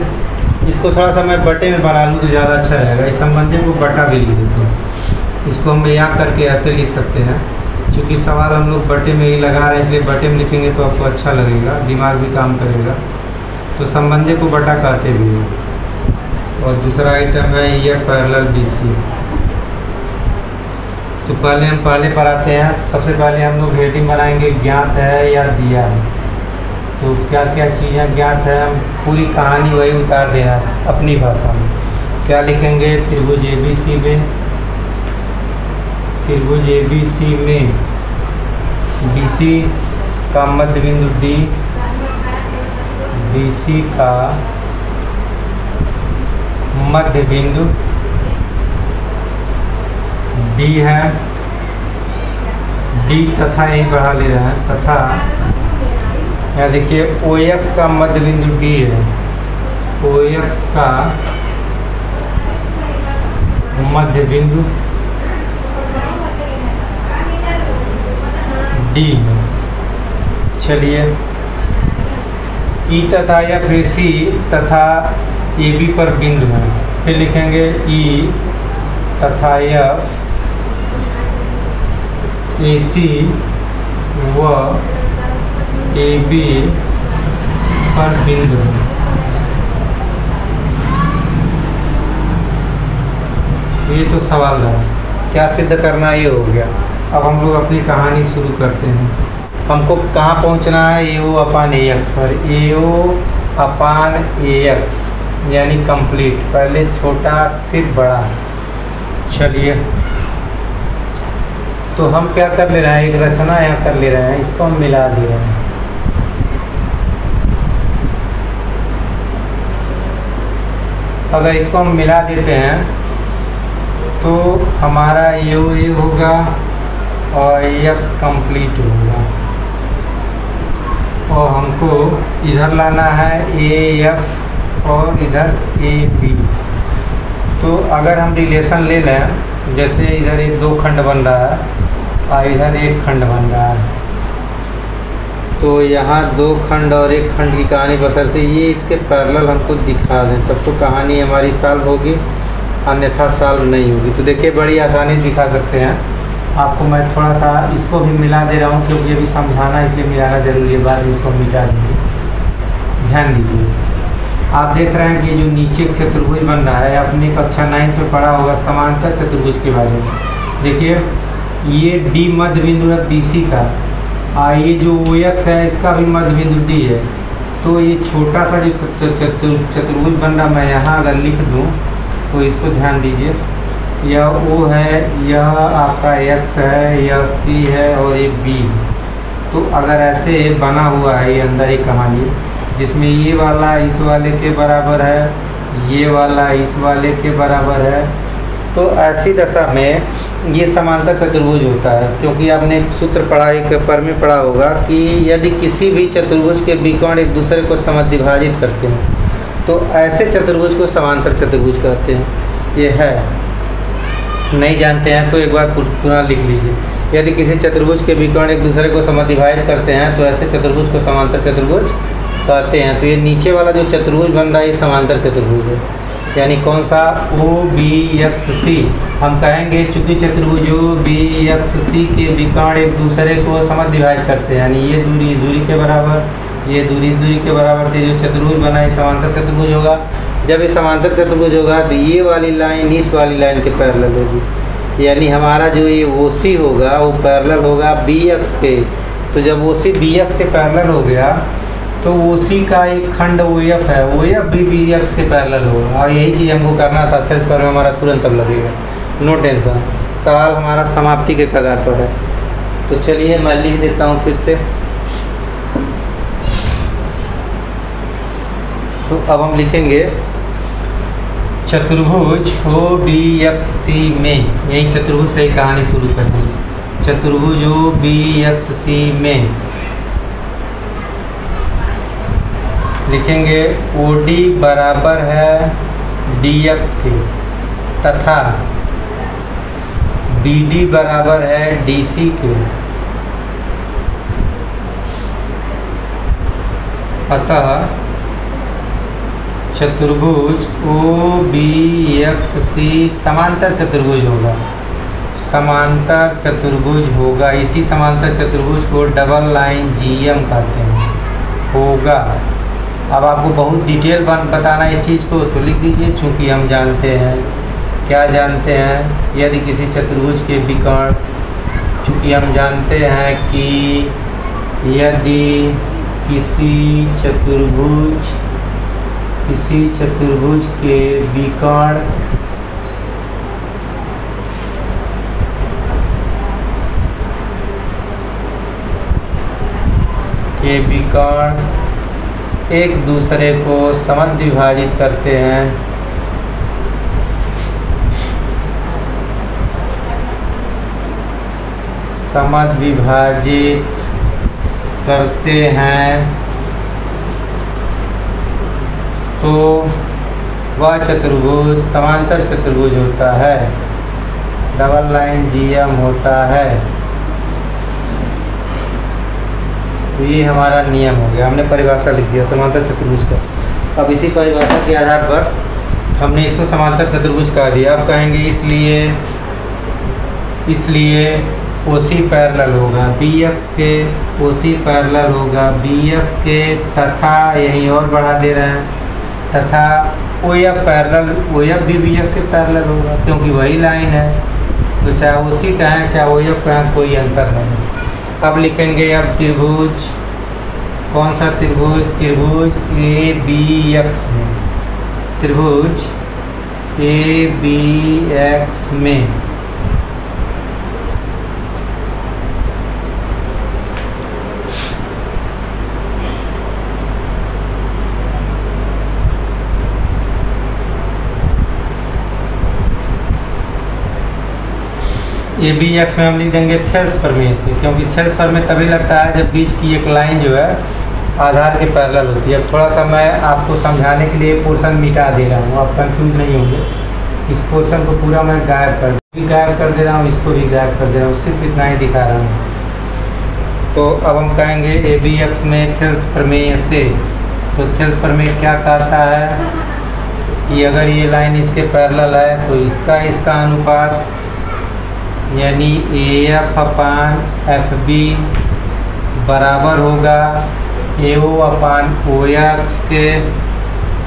इसको थोड़ा सा मैं बटे में बना लूँ तो ज़्यादा अच्छा रहेगा। इस संबंधी को बटा भी लिख देते हैं, इसको हम यहाँ करके ऐसे लिख सकते हैं। क्योंकि सवाल हम लोग बटे में ही लगा रहे हैं, इसलिए बटे में लिखेंगे तो आपको अच्छा लगेगा, दिमाग भी काम करेगा। तो संबंधी को बटा कहते भी हैं। और दूसरा आइटम है ये पैरेलल BC। तो पहले हम पर आते हैं। सबसे पहले हम लोग हेडिंग बनाएंगे, ज्ञात है या दिया है। तो क्या क्या चीज़ें ज्ञात है, हम पूरी कहानी वही उतार देना अपनी भाषा में। क्या लिखेंगे, त्रिभुज ABC में, त्रिभुज ABC में BC का मध्य बिंदु D, BC का मध्य बिंदु D है, D तथा यही बढ़ा ले रहे हैं, तथा यहाँ देखिए OX का मध्य बिंदु D है, OX का मध्य बिंदु D है। चलिए, E तथा F AC तथा AB पर बिंदु है, फिर लिखेंगे E तथा F AC व AB पर बिंदु है। ये तो सवाल है क्या सिद्ध करना है ये हो गया। अब हम लोग अपनी कहानी शुरू करते हैं। हमको कहाँ पहुँचना है, ए ओ अपान ए एक्स पर। ए ओ अपान ए एक्स यानी कंप्लीट, पहले छोटा फिर बड़ा। चलिए तो हम क्या कर ले रहे हैं, एक रचना यहाँ कर ले रहे हैं, इसको हम मिला दे रहे हैं। अगर इसको हम मिला देते हैं तो हमारा ये होगा और एक्स कंप्लीट होगा। और हमको इधर लाना है ए एफ और इधर ए बी। तो अगर हम रिलेशन ले लें, जैसे इधर एक 2 खंड बन रहा है और इधर 1 खंड बन रहा है, तो यहाँ 2 खंड और 1 खंड की कहानी बसरते ये इसके पैरेलल हमको दिखा दें, तब तो कहानी हमारी सॉल्व होगी, अन्यथा सॉल्व नहीं होगी। तो देखिए बड़ी आसानी से दिखा सकते हैं। आपको मैं थोड़ा सा इसको भी मिला दे रहा हूँ क्योंकि अभी समझाना इसलिए मिलाना ज़रूरी है, बाद में इसको मिटा दीजिए। ध्यान दीजिए, आप देख रहे हैं कि जो नीचे एक चतुर्भुज बन रहा है, अपनी कक्षा 9 पे पढ़ा होगा समांतर चतुर्भुज के बारे में। देखिए ये डी मध्य बिंदु है बी सी का, ये जो ओ एक्स है इसका भी मध्य बिंदु डी है। तो ये छोटा सा जो चतुर्भुज बन रहा, मैं यहाँ अगर लिख दूँ तो इसको ध्यान दीजिए, यह ओ है, यह आपका एक्स है, यह सी है और ये बी। तो अगर ऐसे बना हुआ है ये अंदर ही कहानी, जिसमें ये वाला इस वाले के बराबर है, ये वाला इस वाले के बराबर है, तो ऐसी दशा में ये समांतर चतुर्भुज होता है। क्योंकि आपने सूत्र पढ़ा, एक पेपर में पढ़ा होगा कि यदि किसी भी चतुर्भुज के विकर्ण एक दूसरे को समद्विभाजित करते हैं तो ऐसे चतुर्भुज को समांतर चतुर्भुज कहते हैं। ये है, नहीं जानते हैं तो एक बार पुनः लिख लीजिए। यदि किसी चतुर्भुज के विकर्ण एक दूसरे को समद्विभाजित करते हैं तो ऐसे चतुर्भुज को समांतर चतुर्भुज कहते हैं। तो ये नीचे वाला जो चतुर्भुज बन रहा है ये समांतर चतुर्भुज है, यानी कौन सा, ओ बी एक्स सी। हम कहेंगे चूंकि चतुर्भुज ओ बी एक्स सी के विकर्ण एक दूसरे को समद्विभाजित करते हैं, यानी ये दूरी इस दूरी के बराबर, ये दूरी इस दूरी के बराबर थी, जो चतुर्भुज बना है समांतर चतुर्भुज होगा। जब ये समांतर चतुर्भुज होगा तो ये वाली लाइन इस वाली लाइन के पैरेलल होगी, यानी हमारा जो ये ओ सी होगा वो पैरेलल होगा बी एक्स के। तो जब ओ सी बी एक्स के पैरेलल हो गया तो ओ सी का एक खंड ओ एफ है, ओ एफ भी बी एक्स के पैरेलल होगा। और यही चीज़ हमको करना था, अथर्स पर हमारा तुरंत अब लगेगा, नो टेंशन। सवाल हमारा समाप्ति के कगार पर है। तो चलिए मैं लिख देता हूँ फिर से। तो अब हम लिखेंगे चतुर्भुज ओ बी एक्स सी में, यही चतुर्भुज से ही कहानी शुरू कर देंगे। चतुर्भुज ओ बी एक्स सी में लिखेंगे ओ डी बराबर है डी एक्स के तथा बी डी बराबर है डी सी के। अतः चतुर्भुज ओ बी एक्स सी समांतर चतुर्भुज होगा, समांतर चतुर्भुज होगा। इसी समांतर चतुर्भुज को डबल लाइन जीएम कहते हैं, होगा। अब आपको बहुत डिटेल बताना इस चीज़ को, तो लिख दीजिए। चूँकि हम जानते हैं, क्या जानते हैं, यदि किसी चतुर्भुज के विकर्ण, चूँकि हम जानते हैं कि यदि किसी चतुर्भुज के विकर्ण एक दूसरे को समद्विभाजित करते हैं तो वह चतुर्भुज समांतर चतुर्भुज होता है, डबल लाइन जीएम होता है। तो ये हमारा नियम हो गया, हमने परिभाषा लिख दिया समांतर चतुर्भुज का। अब इसी परिभाषा के आधार पर हमने इसको समांतर चतुर्भुज कह दिया। अब कहेंगे इसलिए ओसी पैरेलल होगा बी एक्स के, ओसी पैरेलल होगा बी एक्स के तथा, यहीं और बढ़ा दे रहे हैं, तथा O F parallel, O F भी बी एक्स के पैरेलल होगा क्योंकि वही लाइन है। तो चाहे वो सी कहें चाहे वो एफ कहें, कोई अंतर नहीं। अब लिखेंगे अब त्रिभुज, कौन सा त्रिभुज? त्रिभुज ए बी एक्स में, त्रिभुज ए बी एक्स में ए बी एक्स में हम लिख देंगे थेल्स प्रमेय से, क्योंकि थेल्स प्रमेय तभी लगता है जब बीच की एक लाइन जो है आधार के पैरेलल होती है। अब थोड़ा सा मैं आपको समझाने के लिए पोर्शन मिटा दे रहा हूँ, आप कंफ्यूज नहीं होंगे। इस पोर्शन को पूरा मैं गायब कर दे रहा हूँ, इसको भी गायब कर दे रहा हूँ, सिर्फ इतना ही दिखा रहा हूँ। तो अब हम कहेंगे ए बी एक्स में थेल्स प्रमेय से। तो थेल्स प्रमेय क्या कहता है कि अगर ये लाइन इसके पैरेलल है तो इसका अनुपात यानी A F upon F B बराबर होगा ए ओ अपान ओ एक्स के,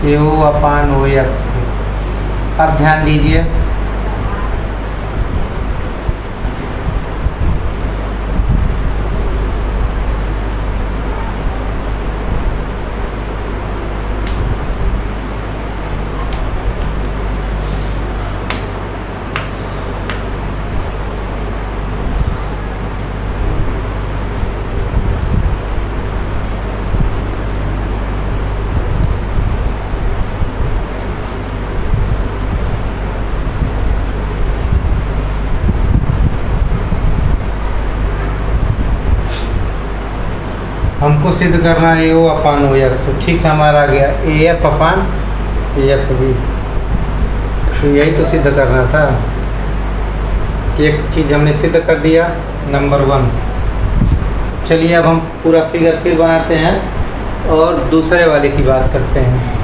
ए ओ अपान ओ एक्स के। अब ध्यान दीजिए, हमको सिद्ध करना है ए ओ अपान ओ एक्स। तो ठीक है, हमारा आ गया A F upon A F B. तो यही तो सिद्ध करना था। एक चीज़ हमने सिद्ध कर दिया, नंबर 1। चलिए अब हम पूरा फिगर फिर बनाते हैं और दूसरे वाले की बात करते हैं।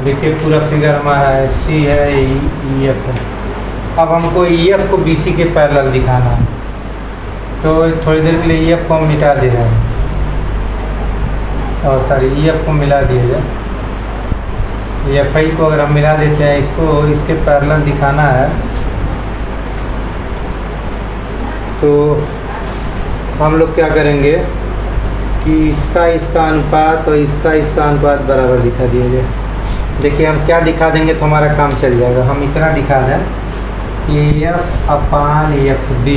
देखिए पूरा फिगर हमारा है, सी है, ई एफ है। अब हमको ई एफ को बी सी के पैरेलल दिखाना है, तो थोड़ी देर के लिए ई एफ को हम मिटा दे रहे हैं, और सॉरी ई एफ को मिला दिया जाए। ई एफ आई को अगर हम मिला देते हैं, इसको इसके पैरेलल दिखाना है, तो हम लोग क्या करेंगे कि इसका अनुपात और इसका अनुपात बराबर दिखा दिया जाए। देखिए हम क्या दिखा देंगे तो हमारा काम चल जाएगा। हम इतना दिखा दें A F upon F B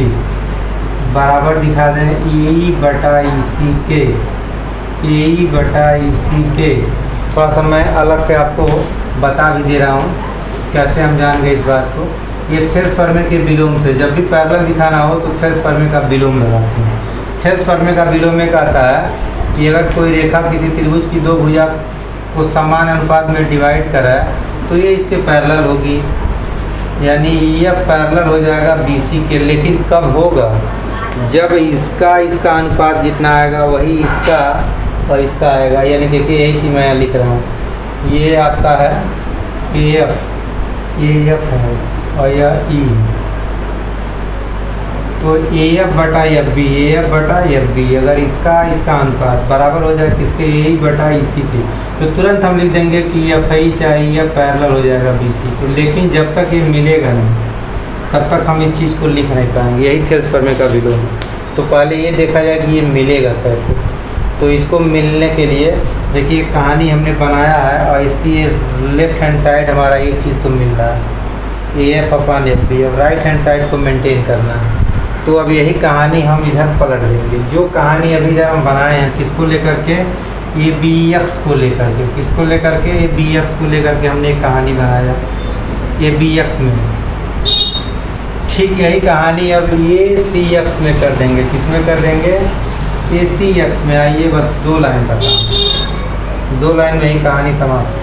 बराबर दिखा दें ए बटा ई सी के, ए बटा ई सी के। थोड़ा सा मैं अलग से आपको बता भी दे रहा हूँ कैसे हम जान गए इस बात को। ये थेल्स प्रमेय के विलोम से, जब भी पैरेलल दिखाना हो तो थेल्स प्रमेय का विलोम लगाते हैं। थेल्स प्रमेय का विलोम में कहता है कि अगर कोई रेखा किसी त्रिभुज की दो भुजा को समान अनुपात में डिवाइड करा तो ये इसके पैरेलल होगी, यानी ये पैरेलल हो जाएगा BC के। लेकिन कब होगा? जब इसका अनुपात जितना आएगा वही इसका और इसका आएगा। यानी देखिए यही चीज़ मैं लिख रहा हूँ, ये आपका है AF है और यह E, तो AF बटा एफ बी अगर इसका अनुपात बराबर हो जाए किसके, ए बटा EC के, तो तुरंत हम लिख देंगे कि एफ आई चाहिए पैरेलल हो जाएगा BC को। लेकिन जब तक ये मिलेगा नहीं तब तक हम इस चीज़ को लिख नहीं पाएंगे। यही थेल्स प्रमेय का विलोम। तो पहले ये देखा जाए कि ये मिलेगा कैसे। तो इसको मिलने के लिए देखिए कहानी हमने बनाया है, और इसकी लेफ्ट हैंड साइड हमारा एक चीज़ तो मिल रहा है AF अपान एफ बी। अब राइट हैंड साइड को मेंटेन करना है। तो अब यही कहानी हम इधर पलट देंगे। जो कहानी अभी जब हम बनाए हैं किसको लेकर के, ए बी एक्स को लेकर के, किसको लेकर के, ए बी एक्स को लेकर के हमने एक कहानी बनाया ए बी एक्स में। ठीक यही कहानी अब ए सी एक्स में कर देंगे। किस में कर देंगे? ए सी एक्स में। आइए बस 2 लाइन का काम, 2 लाइन में ही कहानी समाप्त।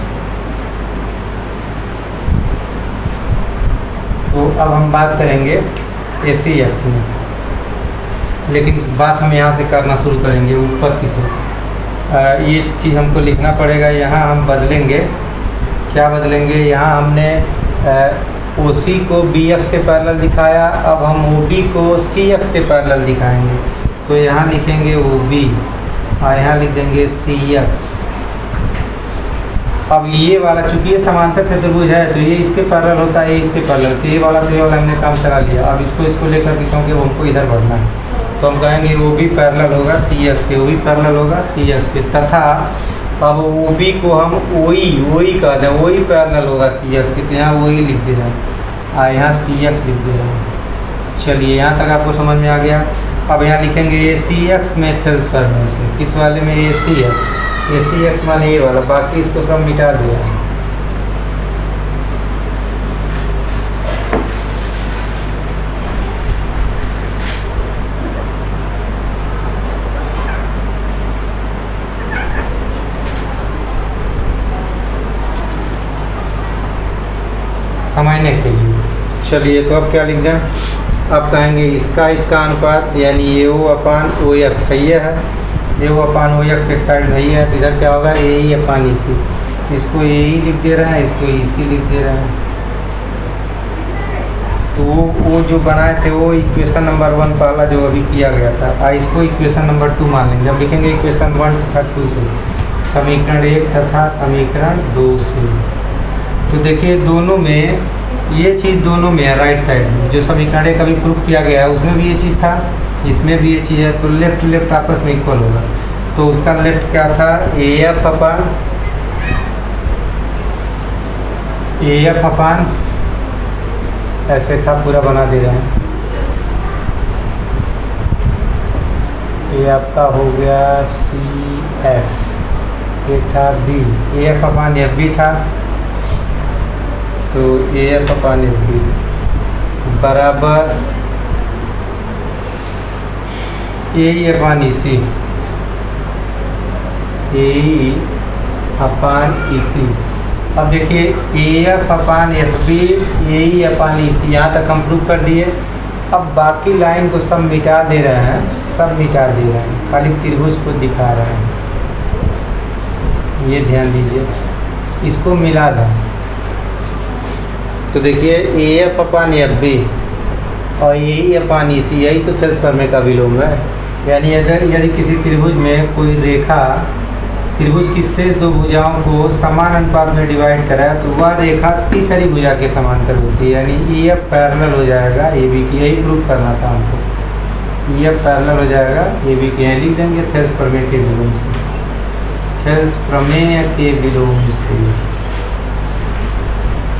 तो अब हम बात करेंगे ए सी एक्स में, लेकिन बात हम यहाँ से करना शुरू करेंगे उत्पत्ति से। ये चीज़ हमको लिखना पड़ेगा। यहाँ हम बदलेंगे, क्या बदलेंगे? यहाँ हमने OC को BX के पैरेलल दिखाया, अब हम OB को CX के पैरेलल दिखाएंगे। तो यहाँ लिखेंगे OB और यहाँ लिख देंगे CX। अब ये वाला चूंकि ये समांतर चतुर्भुज है तो ये इसके पैरेलल होता है, ये इसके पैरेलल, तो ये वाला हमने काम चला लिया। अब इसको लेकर के क्योंकि हमको इधर बढ़ना है तो हम कहेंगे OB पैरेलल होगा CX के, OB पैरेलल होगा CX के, तथा अब OB को हम OE कहते हैं, OE पैरेलल होगा CX के, तो यहाँ OE लिख दे रहे हैं और यहाँ CX लिख दे रहे हैं। चलिए यहाँ तक आपको समझ में आ गया। अब यहाँ लिखेंगे ACX में थेल्स फॉर्मेशन, किस वाले में ACX माने ये वाला, बाकी इसको सब मिटा दिया। समझने के लिए चलिए तो अब क्या लिख दें, अब कहेंगे इसका अनुपात यानी AO/OX सही है, AO/OX एक साइड नहीं है, तो इधर क्या होगा AE/EC, इसको AE लिख दे रहे हैं, इसको EC लिख दे रहे हैं। तो वो जो बनाए थे वो इक्वेशन नंबर 1 पहला जो अभी किया गया था, इसको इक्वेशन नंबर 2 मान लेंगे। अब लिखेंगे इक्वेशन 1 तथा 2 से, समीकरण 1 तथा समीकरण 2 से। तो देखिए दोनों में ये चीज़ दोनों में है, राइट साइड में जो समीकरण कभी प्रूफ किया गया है उसमें भी ये चीज़ था, इसमें भी ये चीज़ है, तो लेफ्ट आपस में इक्वल होगा। तो उसका लेफ्ट क्या था AF अपान ऐसे था, पूरा बना दे रहे हैं। ये आपका हो गया CF, ये था B, AF/FB था, तो AF/FB बराबर AE/EC, AE/EC। अब देखिए AF/FB, AE/EC, यहाँ तक हम प्रूव कर दिए। अब बाकी लाइन को सब मिटा दे रहे हैं, सब मिटा दे रहे हैं, खाली त्रिभुज को दिखा रहे हैं। ये ध्यान दीजिए, इसको मिला दें तो देखिए AF/FB और AE/EC यही तो थेल्स प्रमेय का विलोम है। यानी यदि किसी त्रिभुज में कोई रेखा त्रिभुज की शेष दो भुजाओं को समान अनुपात में डिवाइड करा तो वह रेखा तीसरी भुजा के समांतर होती है, यानी EF पैरेलल हो जाएगा AB की। यही प्रूफ करना था हमको, EF पैरेलल हो जाएगा AB की। यहाँ लिख देंगे थेल्स प्रमेय के विलोम से, थेल्स प्रमेय के विलोम से।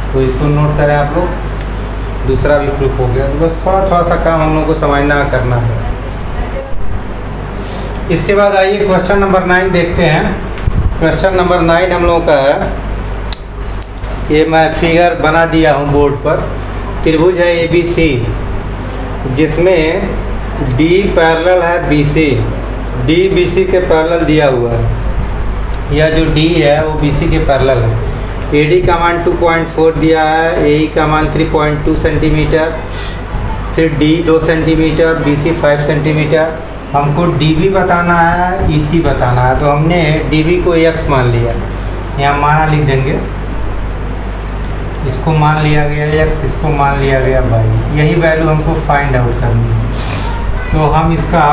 तो इसको नोट करें आप लोग, दूसरा भी प्रूफ हो गया। तो बस थोड़ा सा काम हम लोग को समझना करना है। इसके बाद आइए क्वेश्चन नंबर 9 देखते हैं। क्वेश्चन नंबर 9 हम लोगों का है, ये मैं फिगर बना दिया हूँ बोर्ड पर। त्रिभुज है ABC जिसमें D पैरेलल है BC, D BC के पैरेलल दिया हुआ है। यह जो D है वो BC के पैरेलल है। AD का मान 2.4 दिया है, AE का मान 3.2 सेंटीमीटर, फिर D 2 सेंटीमीटर, BC 5 सेंटीमीटर। हमको DB बताना है, EC बताना है, तो हमने DB को X मान लिया, यहाँ माना लिख देंगे। इसको मान लिया गया X, इसको मान लिया गया Y। यही वैल्यू हमको फाइंड आउट करनी है। तो हम इसका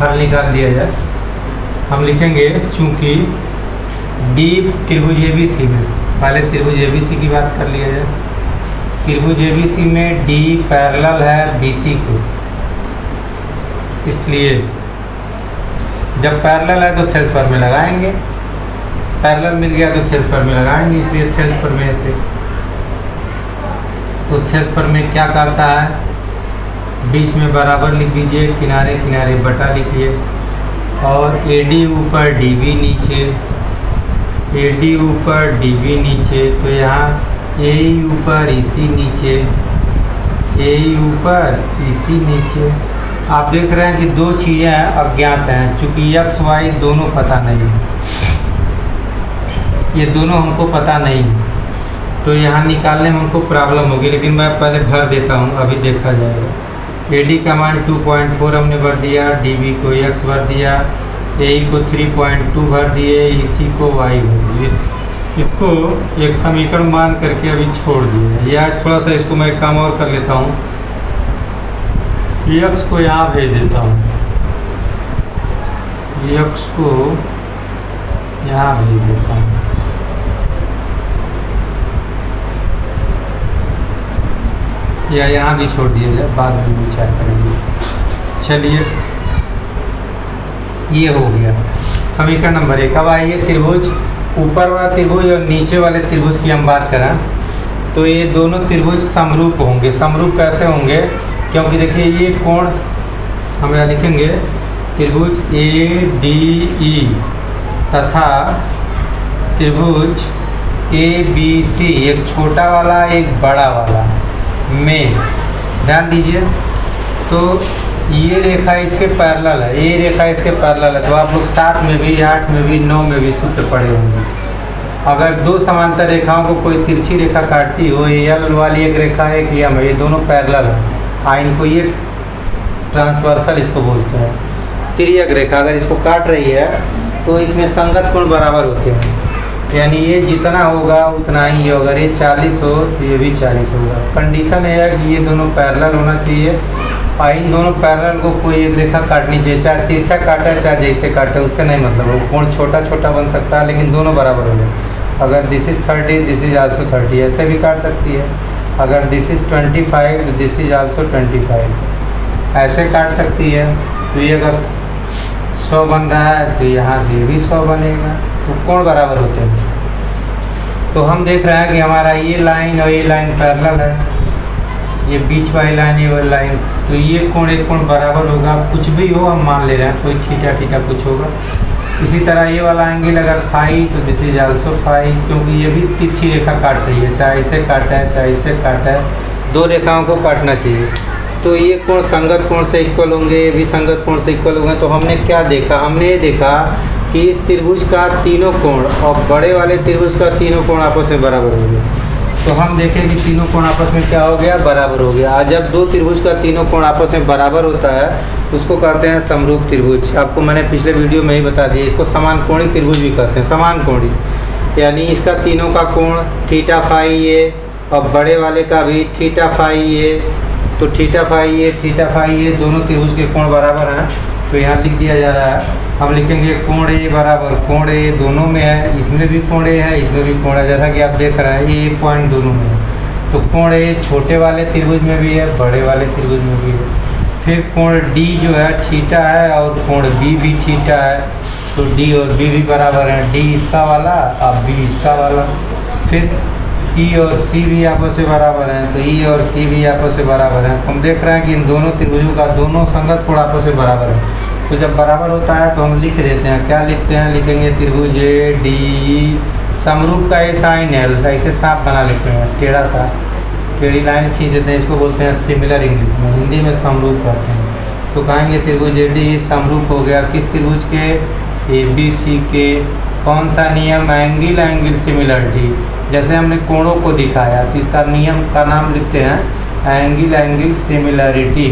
हल निकाल दिया जाए। हम लिखेंगे चूँकि D त्रिभुज ABC में, पहले त्रिभुज ABC की बात कर लिया जाए। त्रिभुज ABC में D पैरेलल है BC को, इसलिए जब पैरेलल है तो थेल्स प्रमेय लगाएंगे। पैरेलल मिल गया तो थेल्स प्रमेय लगाएंगे, इसलिए थेल्स प्रमेय से। तो थेल्स प्रमेय क्या कहता है, बीच में बराबर लिख दीजिए, किनारे किनारे बटा लिखिए, और AD ऊपर DB नीचे, AD ऊपर DB नीचे, तो यहाँ AE ऊपर EC नीचे, AE ऊपर EC नीचे। आप देख रहे हैं कि दो चीज़ें अज्ञात हैं, चूँकि X Y दोनों पता नहीं है, ये दोनों हमको पता नहीं है, तो यहाँ निकालने में हमको प्रॉब्लम होगी। लेकिन मैं पहले भर देता हूँ, अभी देखा जाएगा। AD का मान 2.4 हमने भर दिया, DB को X भर दिया, AE को 3.2 भर दिए, EC को Y भर दिए। इसको एक समीकरण मान करके अभी छोड़ दिए, या थोड़ा सा इसको मैं काम और कर लेता हूँ, x को यहाँ भेज देता हूँ, x को यहाँ भेज देता हूँ। या यहाँ भी छोड़ दिया जाए, बाद में विचार करेंगे। चलिए ये हो गया समीकरण नंबर 1। अब आइए त्रिभुज, ऊपर वाला त्रिभुज और नीचे वाले त्रिभुज की हम बात करें तो ये दोनों त्रिभुज समरूप होंगे। समरूप कैसे होंगे? क्योंकि देखिए ये कोण हम यहाँ लिखेंगे त्रिभुज ADE तथा त्रिभुज ABC, एक छोटा वाला एक बड़ा वाला में, ध्यान दीजिए, तो ये रेखा इसके पैरेलल है, ये रेखा इसके पैरेलल है। तो आप लोग 7 में भी, 8 में भी, 9 में भी सूत्र पढ़े होंगे। अगर दो समांतर रेखाओं को कोई तिरछी रेखा काटती हो, L वाली एक रेखा है कि M, ये दोनों पैरेलल है, इनको ये ट्रांसवर्सल इसको बोलते हैं, तिर्यक रेखा अगर इसको काट रही है तो इसमें संगत कोण बराबर होते हैं, यानी ये जितना होगा उतना ही ये होगा। ये 40 हो तो ये भी 40 होगा। कंडीशन है कि ये दोनों पैरेलल होना चाहिए और इन दोनों पैरेलल को कोई एक रेखा काटनी चाहिए, चाहे तिरछा काटे चाहे जैसे काटे, उससे नहीं मतलब। वो कोण छोटा छोटा बन सकता है लेकिन दोनों बराबर हो जाए। अगर this is 30, this is also 30, ऐसे भी काट सकती है। अगर दिस इज़ 25 तो दिस इज आल्सो 25, ऐसे काट सकती है। तो ये अगर 100 बन रहा है तो यहाँ से भी 100 बनेगा, तो कोण बराबर होते हैं। तो हम देख रहे हैं कि हमारा ये लाइन और ये लाइन पैरेलल है, ये बीच वाली लाइन, ये वाली लाइन, तो ये कोण एक कोण बराबर होगा। कुछ भी हो हम मान ले रहे हैं, कोई थीटा थीटा कुछ होगा। इसी तरह ये वाला एंगल अगर फाई तो दिस इज आल्सो फाई, क्योंकि ये भी तिरछी रेखा काट रही है, चाहे इसे काटा है चाहे इसे काटा है, दो रेखाओं को काटना चाहिए। तो ये कोण संगत कोण से इक्वल होंगे, ये भी संगत कोण से इक्वल होंगे। तो हमने क्या देखा? हमने ये देखा कि इस त्रिभुज का तीनों कोण और बड़े वाले त्रिभुज का तीनों कोण आपस में बराबर हो गया। तो हम देखें कि तीनों कोण आपस में क्या हो गया? बराबर हो गया। जब दो त्रिभुज का तीनों कोण आपस में बराबर होता है उसको कहते हैं समरूप त्रिभुज। आपको मैंने पिछले वीडियो में ही बता दिया, इसको समान कोणी त्रिभुज भी कहते हैं। समान कोणी यानी इसका तीनों का कोण थीटा फाई ये और बड़े वाले का भी थीटा फाई ये, तो थीटा फाई ये दोनों त्रिभुज के कोण बराबर हैं। तो यहाँ लिख दिया जा रहा है, हम लिखेंगे कोण ए बराबर कोण ए दोनों में है, इसमें भी कोण ए है, इसमें भी कोण है, जैसा कि आप देख रहे हैं ये पॉइंट दोनों में है। तो कोण ए छोटे वाले त्रिभुज में भी है, बड़े वाले त्रिभुज में भी है। फिर कोण डी जो है थीटा है और कोण बी भी थीटा है, तो डी और बी भी बराबर है, डी इसका वाला और बी इसका वाला। फिर ई और सी भी आपस में बराबर हैं, तो ई और सी भी आपस में बराबर हैं। हम देख रहे हैं कि इन दोनों त्रिभुजों का दोनों संगत कोण आपस में बराबर है। तो जब बराबर होता है तो हम लिख देते हैं, क्या लिखते हैं? लिखेंगे त्रिभुज ए डी समरूप का ए साइन एल, ऐसे सांप बना लेते हैं, टेढ़ा सा टेढ़ी लाइन खींच देते हैं, इसको बोलते हैं सिमिलर, इंग्लिश में, हिंदी में समरूप कहते हैं। तो कहेंगे त्रिभुज ए डी समरूप हो गया किस त्रिभुज के? ए बी सी के। कौन सा नियम? Angle angle similarity. जैसे हमने कोणों को दिखाया तो इसका नियम का नाम लिखते हैं एंगल एंगल सिमिलरिटी।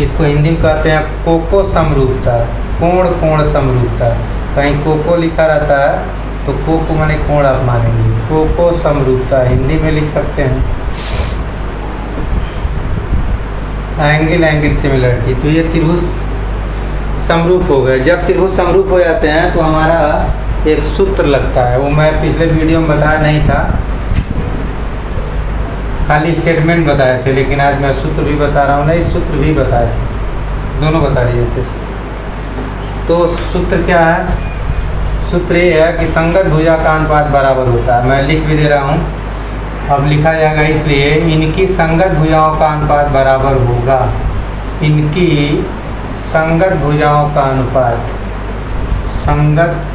इसको हिंदी में कहते हैं कोको समरूपता, कोण कोण समरूपता। कहीं कोको लिखा रहता है तो कोको माने कोण आप मानेंगे, कोको समरूपता हिंदी में लिख सकते हैं एंगल एंगल सिमिलरिटी। तो ये त्रिभुज समरूप हो गए। जब त्रिभुज समरूप हो जाते हैं तो हमारा एक सूत्र लगता है, वो मैं पिछले वीडियो में बताया नहीं था, खाली स्टेटमेंट बताए थे, लेकिन आज मैं सूत्र भी बता रहा हूँ। नहीं, सूत्र भी बताए थे, दोनों बता दिए थे। तो सूत्र क्या है? सूत्र ये है कि संगत भुजा का अनुपात बराबर होता है। मैं लिख भी दे रहा हूँ, अब लिखा जाएगा, इसलिए इनकी संगत भुजाओं का अनुपात बराबर होगा। इनकी संगत भुजाओं का अनुपात, संगत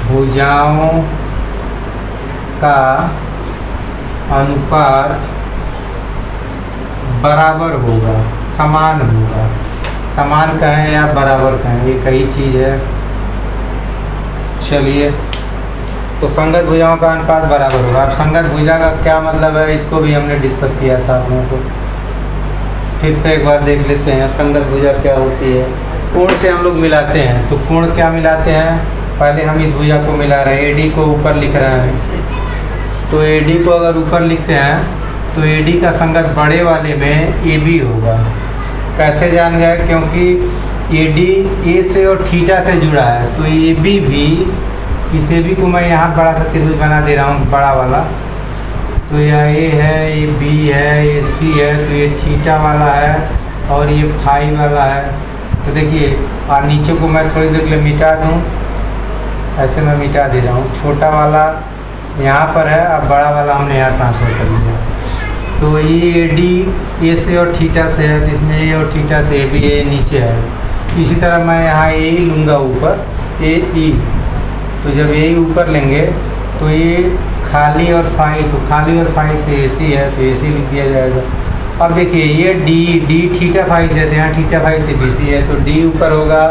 भुजाओं का अनुपात बराबर होगा, समान होगा। समान कहें या बराबर कहें, ये कई चीज़ है। चलिए, तो संगत भुजाओं का अनुपात बराबर होगा। अब संगत भुजा का क्या मतलब है, इसको भी हमने डिस्कस किया था आप लोगों को, फिर से एक बार देख लेते हैं। संगत भुजा क्या होती है? कोण से हम लोग मिलाते हैं, तो कोण क्या मिलाते हैं? पहले हम इस भुजा को मिला रहे हैं, AD को ऊपर लिख रहे हैं। तो AD को अगर ऊपर लिखते हैं तो AD का संगत बड़े वाले में AB होगा। कैसे जान गए? क्योंकि AD A से और थीटा से जुड़ा है, तो AB भी, इस AB को मैं यहाँ बड़ा सा त्रिभुज बना दे रहा हूँ, बड़ा वाला। तो यह A है, ये B है, ये C है, तो ये थीटा वाला है और ये फाई वाला है। तो देखिए, और नीचे को मैं थोड़ी देर के लिए मिटा दूँ, ऐसे मैं मिटा दे रहा हूँ। छोटा वाला यहाँ पर है, अब बड़ा वाला हमने यहाँ ट्रांसफर कर लिया। तो ये AD A से और थीटा से है, तो इसमें A और थीटा से AB A नीचे है। इसी तरह मैं यहाँ A लूँगा ऊपर, AE। तो जब A ऊपर लेंगे तो ये खाली और फाई, तो खाली और फाई से AC है, तो AC लिख दिया जाएगा। अब देखिए ये D थीटा फाई से है, यहाँ थीटा फाई से BC है, तो D ऊपर होगा,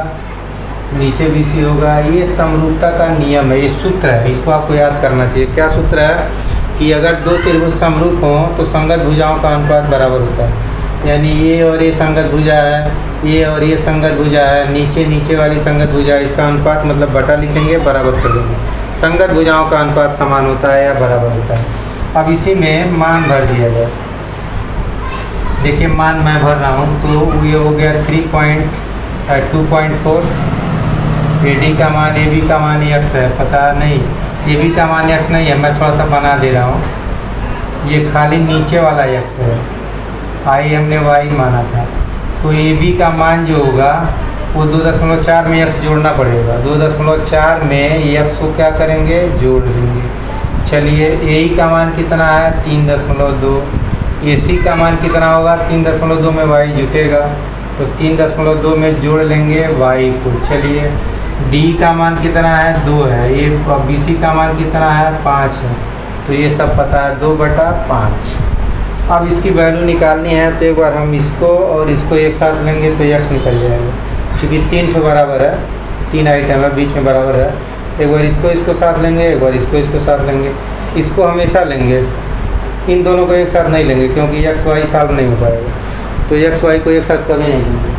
नीचे BC होगा। ये समरूपता का नियम है, ये सूत्र है, इसको आपको याद करना चाहिए। क्या सूत्र है कि अगर दो त्रिभुज समरूप हों तो संगत भुजाओं का अनुपात बराबर होता है। यानी ये और ये संगत भुजा है, ये और ये संगत भुजा है, नीचे वाली संगत भुजा है, इसका अनुपात मतलब बटा लिखेंगे, बराबर कर देंगे। संगत भुजाओं का अनुपात समान होता है या बराबर होता है। अब इसी में मान भर दिया जाए। देखिए मान मैं भर रहा हूँ, तो ये हो गया 2.4। AD का मान, AB का मान x है, पता नहीं AB का मान x नहीं है, मैं थोड़ा सा बना दे रहा हूँ। ये खाली नीचे वाला x है, I हमने y माना था। तो AB का मान जो होगा वो 2.4 में x जोड़ना पड़ेगा। 2.4 में x को क्या करेंगे? जोड़ देंगे। चलिए AE का मान कितना है? 3.2। AC का मान कितना होगा? 3.2 में y जुटेगा, तो 3.2 में जोड़ लेंगे y को। चलिए D का मान कितना है? 2 है। ये BC का मान कितना है? 5 है। तो ये सब पता है, 2/5। अब इसकी वैल्यू निकालनी है, तो एक बार हम इसको और इसको एक साथ लेंगे तो x निकल जाएगा। चूँकि 3 ठो बराबर है, 3 आइटम है, बीच में बराबर है। एक बार इसको साथ लेंगे, एक बार इसको साथ लेंगे। इसको हमेशा लेंगे, इन दोनों को एक साथ नहीं लेंगे, क्योंकि x y सॉल्व नहीं हो पाएगा। तो x y को एक साथ कभी नहीं लेंगे।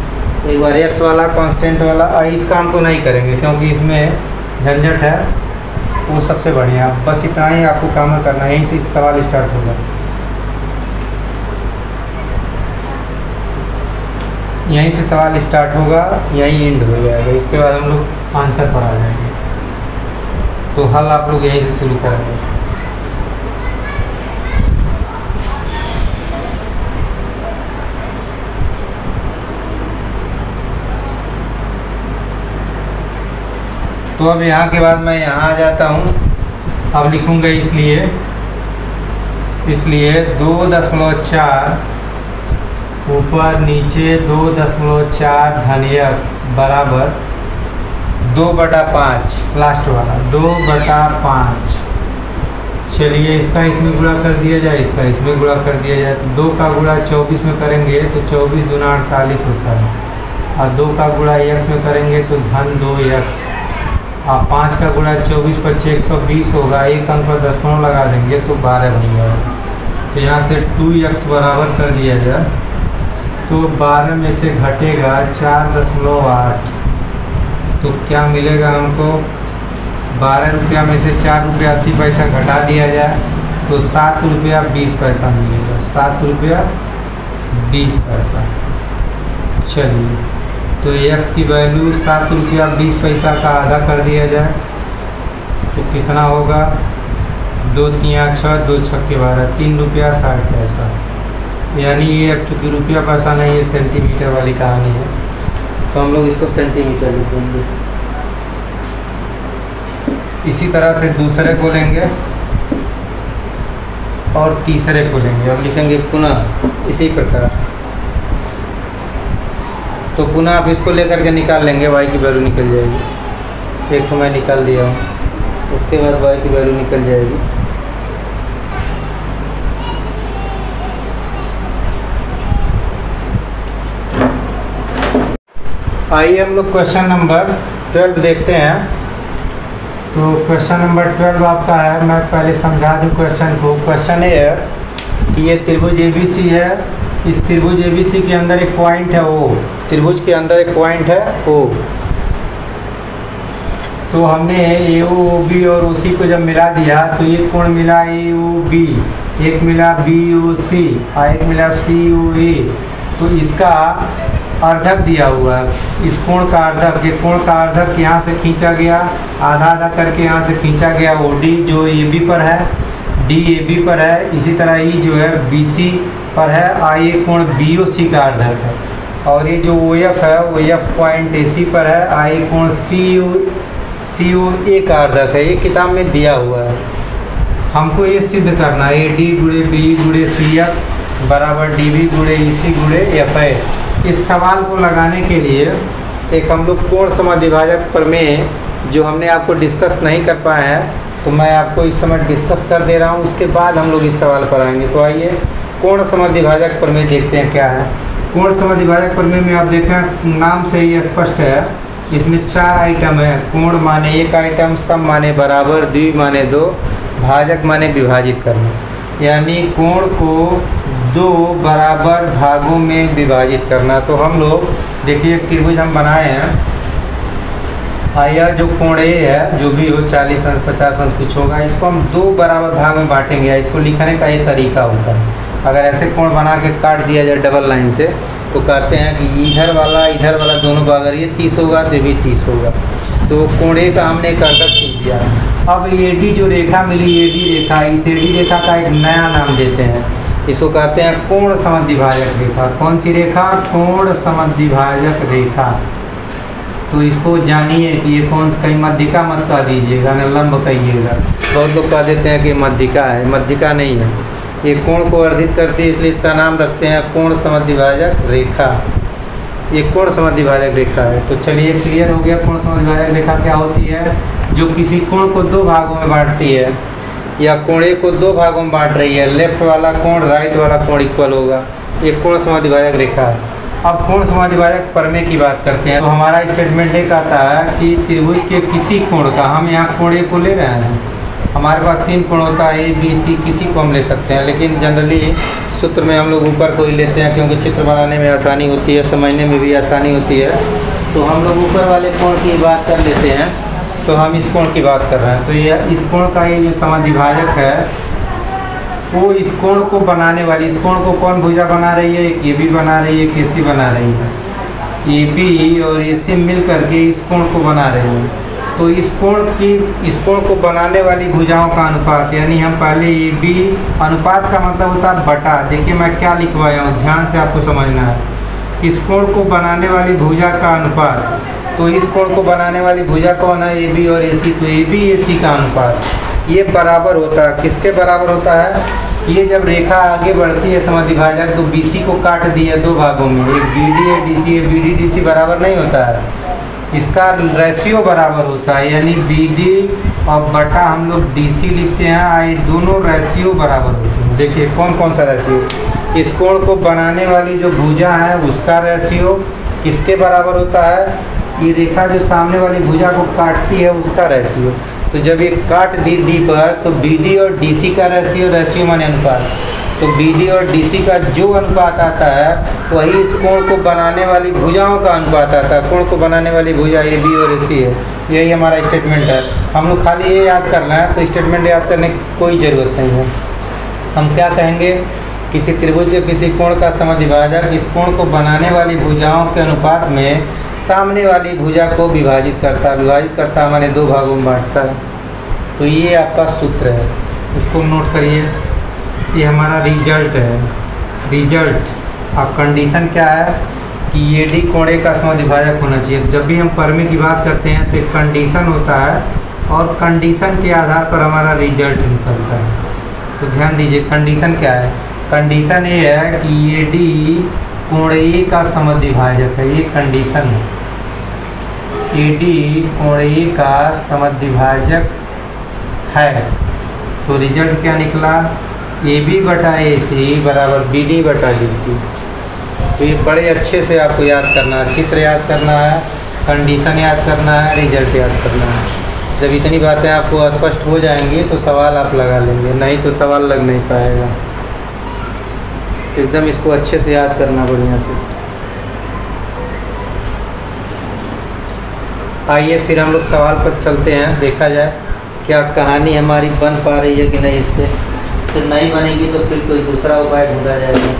एक बार x वाला कांस्टेंट वाला, इस काम को नहीं करेंगे क्योंकि इसमें झंझट है, वो सबसे बढ़िया। बस इतना ही आपको काम करना है, यहीं से सवाल स्टार्ट होगा। यहीं से सवाल स्टार्ट होगा, यहीं एंड हो जाएगा। इसके बाद हम लोग आंसर पर आ जाएंगे। तो हल आप लोग यहीं से शुरू करेंगे। तो अब यहाँ के बाद मैं यहाँ आ जाता हूँ। अब लिखूँगा इसलिए 2.4 ऊपर नीचे 2.4 धन x बराबर 2/5, लास्ट वाला 2/5। चलिए इसका इसमें गुणा कर दिया जाए, इसका इसमें गुणा कर दिया जाए। तो 2 का गुणा 24 में करेंगे तो 24 दूना 48 होता है, और 2 का गुणा x में करेंगे तो धन 2x, और 5 का गुणा 24 × 6 120 होगा। एक अंक पर दशमलव लगा देंगे तो 12 बन जाएगा। तो यहाँ से 2x बराबर कर दिया जाए तो 12 में से घटेगा 4.8। तो क्या मिलेगा हमको? 12 रुपया में से 4 रुपया 80 पैसा घटा दिया जाए तो 7 रुपया 20 पैसा मिलेगा। 7 रुपया 20 पैसा। चलिए तो x की वैल्यू 7 रुपया 20 पैसा का आधा कर दिया जाए तो कितना होगा? 2 3 6 2 6 12, 3 रुपया 60 पैसा। यानी ये अब चूँकि रुपया पैसा नहीं है, सेंटीमीटर वाली कहानी है, तो हम लोग इसको सेंटीमीटर लिखेंगे। इसी तरह से दूसरे को लेंगे और तीसरे को लेंगे, अब लिखेंगे पुनः इसी प्रकार। तो पुनः आप इसको लेकर के निकाल लेंगे, y की वैल्यू निकल जाएगी। एक तो मैं निकाल दिया हूँ, उसके बाद y की वैल्यू निकल जाएगी। आइए हम लोग क्वेश्चन नंबर 12 देखते हैं। तो क्वेश्चन नंबर 12 आपका है, मैं पहले समझा दूँ क्वेश्चन को। क्वेश्चन ये है कि ये त्रिभुज ABC है, इस त्रिभुज ABC के अंदर एक पॉइंट है O, त्रिभुज के अंदर एक पॉइंट है O। तो हमने ए ओ बी और ओ सी को जब मिला दिया तो ये कोण मिला ए ओ बी, एक मिला बी ओ सी और एक मिला सी ओ ए। तो इसका अर्धक दिया हुआ है, इस कोण का अर्धक, ये कोण का अर्धक यहाँ से खींचा गया, आधा आधा करके यहाँ से खींचा गया। ओ डी जो ए बी पर है, डी ए बी पर है, इसी तरह ई जो है बी सी पर है, और ये कोण बी ओ सी का अर्धक है। और ये जो ओ एफ है वो एफ पॉइंट ए सी पर है, और ये कोण सी ओ ए का अर्धक है। ये किताब में दिया हुआ है, हमको ये सिद्ध करना है। ए डी गुणे बी गुणे सी एफ बराबर डी बी गुणे ई सी गुणे एफ है। इस सवाल को लगाने के लिए एक हम लोग कोण समद्विभाजक प्रमेय जो हमने आपको डिस्कस नहीं कर पाए हैं, तो मैं आपको इस समय डिस्कस कर दे रहा हूँ, उसके बाद हम लोग इस सवाल पर आएंगे। तो आइए कोण समद्विभाजक प्रमेय देखते हैं क्या है। कोण समद्विभाजक प्रमेय में आप देखें, नाम से ही स्पष्ट है, इसमें 4 आइटम है। कोण माने एक आइटम, सम माने बराबर, द्वि माने 2, भाजक माने विभाजित करना, यानी कोण को 2 बराबर भागों में विभाजित करना। तो हम लोग देखिए त्रिभुज हम बनाए हैं, यह जो कोण ए है, जो भी हो 40 अंश 50 अंश कुछ होगा, इसको हम 2 बराबर भाग में बांटेंगे। इसको लिखने का ये तरीका होता है। अगर ऐसे कोण बना के काट दिया जाए डबल लाइन से, तो कहते हैं कि इधर वाला दोनों भाग, अगर ये 30 होगा तो ये भी 30 होगा। तो कोण ए का हमने एक अर्धक खींच दिया। अब ए डी जो रेखा मिली, ए डी रेखा, इस ए डी रेखा का एक नया नाम देते हैं, इसको कहते हैं कोण समद्विभाजक रेखा। कौन सी रेखा? कोण समद्विभाजक रेखा। तो इसको जानिए कि ये कौन, कहीं मध्यिका मत कह दीजिएगा, न लंब कहिएगा। बहुत लोग कह देते हैं कि मध्यिका है, मध्यिका नहीं है। ये कोण को वर्धित करती है, इसलिए इसका नाम रखते हैं कोण समद्विभाजक रेखा। ये कोण समद्विभाजक रेखा है। तो चलिए क्लियर हो गया कोण समद्विभाजक रेखा क्या होती है। जो किसी कोण को 2 भागों में बांटती है, या कोण ए को 2 भागों में बांट रही है, लेफ्ट वाला कोण राइट वाला कोण इक्वल होगा, ये कोण समद्विभाजक रेखा है। अब कोण समद्विभाजक प्रमेय की बात करते हैं। तो हमारा स्टेटमेंट एक आता है कि त्रिभुज के किसी कोण का, हम यहाँ कोण ए को ले रहे हैं, हमारे पास 3 कोण होता है, ए बी सी, किसी को हम ले सकते हैं, लेकिन जनरली सूत्र में हम लोग ऊपर को ही लेते हैं, क्योंकि चित्र बनाने में आसानी होती है, समझने में भी आसानी होती है। तो हम लोग ऊपर वाले कोण की बात कर लेते हैं। तो हम इस कोण की बात कर रहे हैं। तो ये इस कोण का ये जो समद्विभाजक है, वो इस कोण को बनाने वाली, इस कोण को कौन भुजा बना रही है? एक ए बी बना रही है, एक ए सी बना रही है। ए बी और ए सी मिल करके इस कोण को बना रहे हैं। तो इस कोण को बनाने वाली भुजाओं का अनुपात, यानी हम पहले ए बी, अनुपात का मतलब होता है बटा। देखिए मैं क्या लिखवाया हूँ, ध्यान से आपको समझना है। इस कोण को बनाने वाली भुजा का अनुपात, तो इस कोण को बनाने वाली भुजा कौन है? ए बी और ए सी। तो ए बी ए सी का अनुपात ये बराबर होता है, किसके बराबर होता है? ये जब रेखा आगे बढ़ती है समद्विभाजक, तो बी सी को काट दिया 2 भागों में, एक बी डी है, डी सी है। बी डी डी सी बराबर नहीं होता है, इसका रेशियो बराबर होता है, यानी बी डी और बटा हम लोग डी सी लिखते हैं, ये दोनों रेशियो बराबर होते हैं। देखिए कौन कौन सा रेशियो? इस कोण को बनाने वाली जो भुजा है उसका रेशियो किसके बराबर होता है? ये रेखा जो सामने वाली भुजा को काटती है उसका रेशियो। तो जब ये काट दी डी पर, तो बी डी और डी सी का रेशियो माने अनुपात, तो बी डी और डी सी का जो अनुपात आता है वही इस कोण को बनाने वाली भुजाओं का अनुपात आता है। कोण को बनाने वाली भुजा ए बी और ए सी है। यही हमारा स्टेटमेंट है। हम लोग खाली ये याद करना है, तो स्टेटमेंट याद करने की कोई ज़रूरत नहीं है। हम क्या कहेंगे? किसी त्रिभुज या किसी कोण का समद्विभाजक इस कोण को बनाने वाली भुजाओं के अनुपात में सामने वाली भुजा को विभाजित करता माने 2 भागों में बांटता है। तो ये आपका सूत्र है, इसको नोट करिए। ये हमारा रिजल्ट है। रिजल्ट और कंडीशन क्या है कि ए डी कोण ए का समद्विभाजक होना चाहिए। जब भी हम प्रमेय की बात करते हैं तो एक कंडीशन होता है, और कंडीशन के आधार पर हमारा रिजल्ट निकलता है। तो ध्यान दीजिए कंडीशन क्या है। कंडीशन ये है कि ए डी कोण ए का समद्विभाजक है, ये कंडीशन है। ए डी कोण ए का समद्विभाजक है। तो रिजल्ट क्या निकला? ए बी बटा ए सी बराबर बी डी बटा डी सी। तो ये बड़े अच्छे से आपको याद करना है, चित्र याद करना है, कंडीशन याद करना है, रिजल्ट याद करना है। जब इतनी बातें आपको स्पष्ट हो जाएंगी तो सवाल आप लगा लेंगे, नहीं तो सवाल लग नहीं पाएगा। एकदम इसको अच्छे से याद करना बढ़िया से। आइए फिर हम लोग सवाल पर चलते हैं, देखा जाए क्या कहानी हमारी बन पा रही है कि नहीं। इससे फिर नहीं बनेगी तो फिर कोई दूसरा उपाय ढूंढा जाएगा।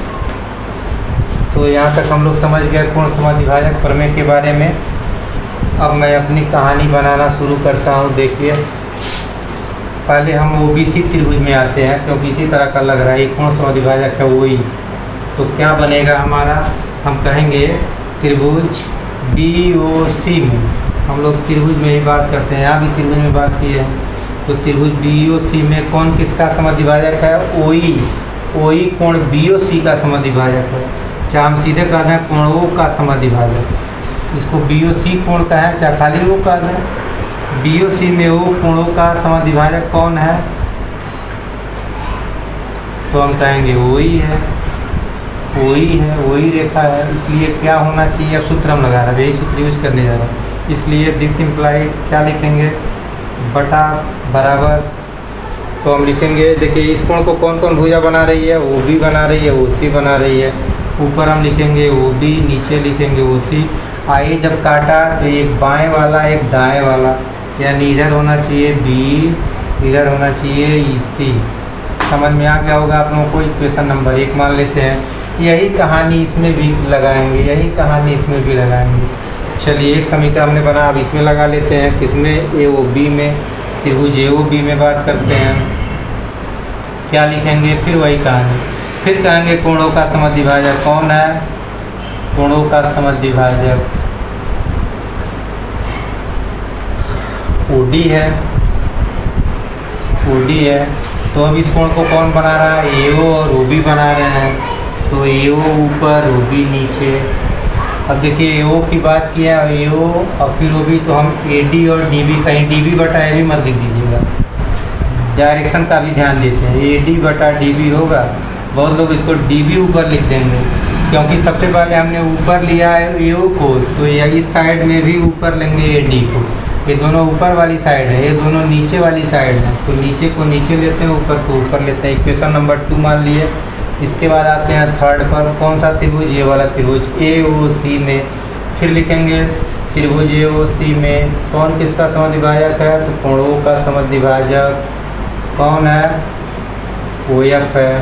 तो यहाँ तक हम लोग समझ गए पूर्ण समद्विभाजक प्रमेय के बारे में। अब मैं अपनी कहानी बनाना शुरू करता हूँ। देखिए पहले हम ओबीसी त्रिभुज में आते हैं, क्योंकि इसी तरह का लग रहा है, एक पूर्ण समद्विभाजक है वही। तो क्या बनेगा हमारा, हम कहेंगे त्रिभुज BOC में, हम लोग त्रिभुज में ही बात करते हैं, यहाँ भी त्रिभुज में बात की है। तो त्रिभुज BOC में कौन किसका समद्विभाजक है, OE कोण BOC का समद्विभाजक है। चाहे हम सीधे कह दें कोण O का समद्विभाजक, इसको BOC कोण का है, चाहे खाली O कह दें। BOC में O कोणों का समद्विभाजक कौन है, तो हम कहेंगे OE है, OE रेखा है। इसलिए क्या होना चाहिए, अब सूत्र हम लगा रहे हैं, यही सूत्र यूज करने जा रहे हैं। इसलिए दिस इम्प्लाइज क्या लिखेंगे, बटा बराबर, तो हम लिखेंगे, देखिए इस कोण को कौन कौन भुजा बना रही है, OB बना रही है, OC बना रही है। ऊपर हम लिखेंगे OB, नीचे लिखेंगे OC। आइए जब काटा तो एक बाएं वाला एक दाएं वाला, यानी इधर होना चाहिए B, इधर होना चाहिए EC। समझ में आ गया होगा आप लोगों को। इक्वेशन नंबर 1 मान लेते हैं। यही कहानी इसमें भी लगाएंगे, यही कहानी इसमें भी लगाएंगे। चलिए एक समीकरण हमने बना, अब इसमें लगा लेते हैं, किसमें, AOB में, त्रिभुज AOB में बात करते हैं। क्या लिखेंगे, फिर वही कहानी, फिर कहेंगे कोणों का समद्विभाजक कौन है, कोणों का समद्विभाजक OD है। तो अब इस कोण को कौन बना रहा है, AO और OB बना रहे हैं। तो AO ऊपर OB नीचे। अब देखिए AO की बात किया, AO और फिर OB, तो हम AD और DB, कहीं DB बटा AB मत लिख दीजिएगा, डायरेक्शन का भी ध्यान देते हैं। AD बटा DB होगा, बहुत लोग इसको DB ऊपर लिख देंगे, क्योंकि सबसे पहले हमने ऊपर लिया है AO को, तो इस साइड में भी ऊपर लेंगे AD को। ये दोनों ऊपर वाली साइड है, ये दोनों नीचे वाली साइड है, तो नीचे को नीचे लेते हैं, ऊपर को ऊपर लेते हैं। इक्वेशन नंबर 2 मान लिए। इसके बाद आते हैं थर्ड पर, कौन सा त्रिभुज, ये वाला त्रिभुज AOC में। फिर लिखेंगे त्रिभुज AOC में कौन किसका समद्विभाजक है, तो कोणों का समद्विभाजक कौन है, OF है।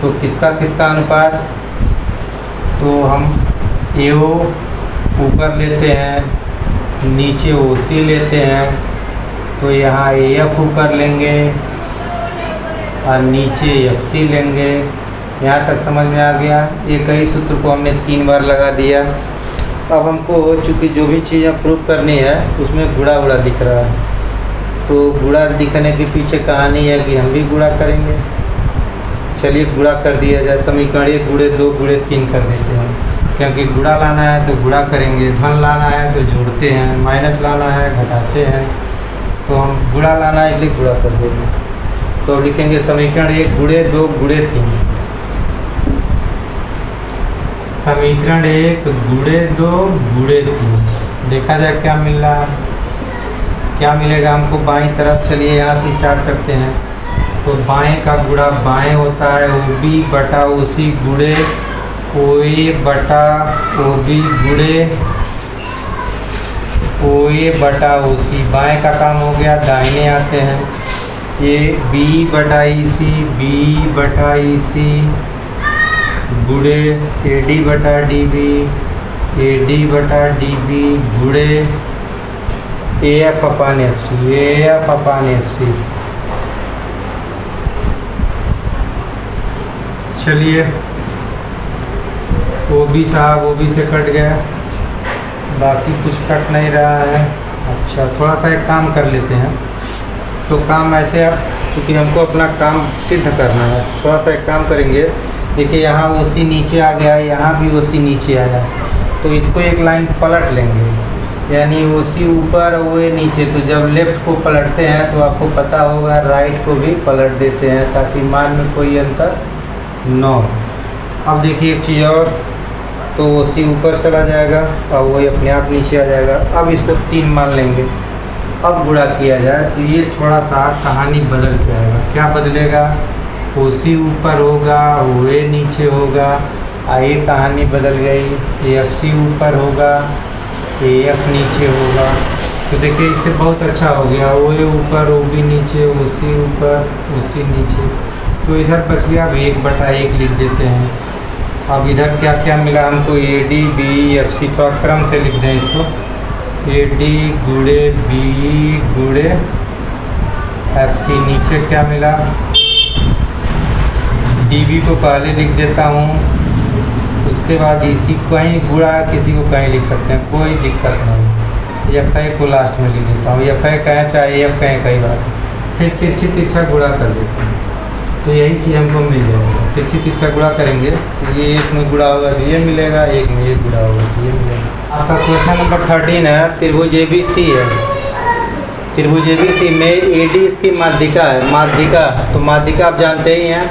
तो किसका किसका अनुपात, तो हम AO ऊपर लेते हैं, नीचे OC लेते हैं, तो यहाँ AF ऊपर लेंगे और नीचे FC लेंगे। यहाँ तक समझ में आ गया। एक ही सूत्र को हमने 3 बार लगा दिया। अब हमको चूँकि जो भी चीज़ प्रूव करनी है उसमें गुणा उड़ा दिख रहा है, तो गुणा दिखने के पीछे कहानी है कि हम भी गुणा करेंगे। चलिए गुणा कर दिया जाए, समीकरण 1 गुणे 2 गुणे 3 कर देते हैं, क्योंकि गुणा लाना है तो गुणा करेंगे, धन लाना है तो जोड़ते हैं, माइनस लाना है घटाते हैं। तो हम गुणा लाना है इसलिए गुणा कर देंगे। तो लिखेंगे समीकरण 1 गुणे 2 गुणे 3, समीकरण 1 गुणे 2 गुणे 3। देखा जाए क्या मिल रहा है, क्या मिलेगा हमको बाईं तरफ। चलिए यहाँ से स्टार्ट करते हैं। तो बाएं का गुणा बाएं होता है OB बटा OC गुणे OA बटा OB गुणे OA बटा OC। बाएं का काम हो गया, दाहिने आते हैं। ये B बटा EC गुणे AD बटा DB गुणे AF अपान FC। चलिए OB साहब OB से कट गया, बाकी कुछ कट नहीं रहा है। अच्छा थोड़ा सा एक काम कर लेते हैं। तो काम ऐसे, अब क्योंकि हमको अपना काम सिद्ध करना है, थोड़ा सा एक काम करेंगे। देखिए यहाँ OC नीचे आ गया, यहाँ भी OC नीचे आया, तो इसको एक लाइन पलट लेंगे, यानी OC ऊपर OA नीचे। तो जब लेफ़्ट को पलटते हैं तो आपको पता होगा राइट को भी पलट देते हैं, ताकि मान में कोई अंतर न हो। अब देखिए एक चीज़ और, तो OC ऊपर चला जाएगा और वही अपने आप नीचे आ जाएगा। अब इसको 3 मान लेंगे। अब गुणा किया जाए तो ये थोड़ा सा कहानी बदल जाएगा। क्या बदलेगा, OC ऊपर होगा, OA नीचे होगा, ये कहानी बदल गई। ये FC ऊपर होगा, AF नीचे होगा। तो देखिए इससे बहुत अच्छा हो गया, OA ऊपर, OB नीचे, OC ऊपर, OC नीचे। तो इधर बच गया, अब 1/1 लिख देते हैं। अब इधर क्या क्या मिला हमको, AD BE FC, थोड़ा क्रम से लिख दें इसको, AD गुणे BE गुणे FC। नीचे क्या मिला, DB को पहले लिख देता हूँ, उसके बाद इसी कहीं गुणा किसी को कहीं लिख सकते हैं, कोई दिक्कत नहीं। FA को लास्ट में लिख देता हूँ, FA कहें चाहे AF कहें, कई बार फिर तिरछी तिरछा गुणा कर देते हैं। तो यही चीज़ हमको मिल जाएगा, तिरछी तिरछा गुणा करेंगे तो ये एक में गुणा होगा तो ये मिलेगा, एक में ये गुणा होगा तो ये मिलेगा। आपका क्वेश्चन नंबर 13 है, त्रिभुज ABC है। त्रिभुज ABC में AD इसकी माध्यिका है, माध्यिका। तो माध्यिका आप जानते ही हैं,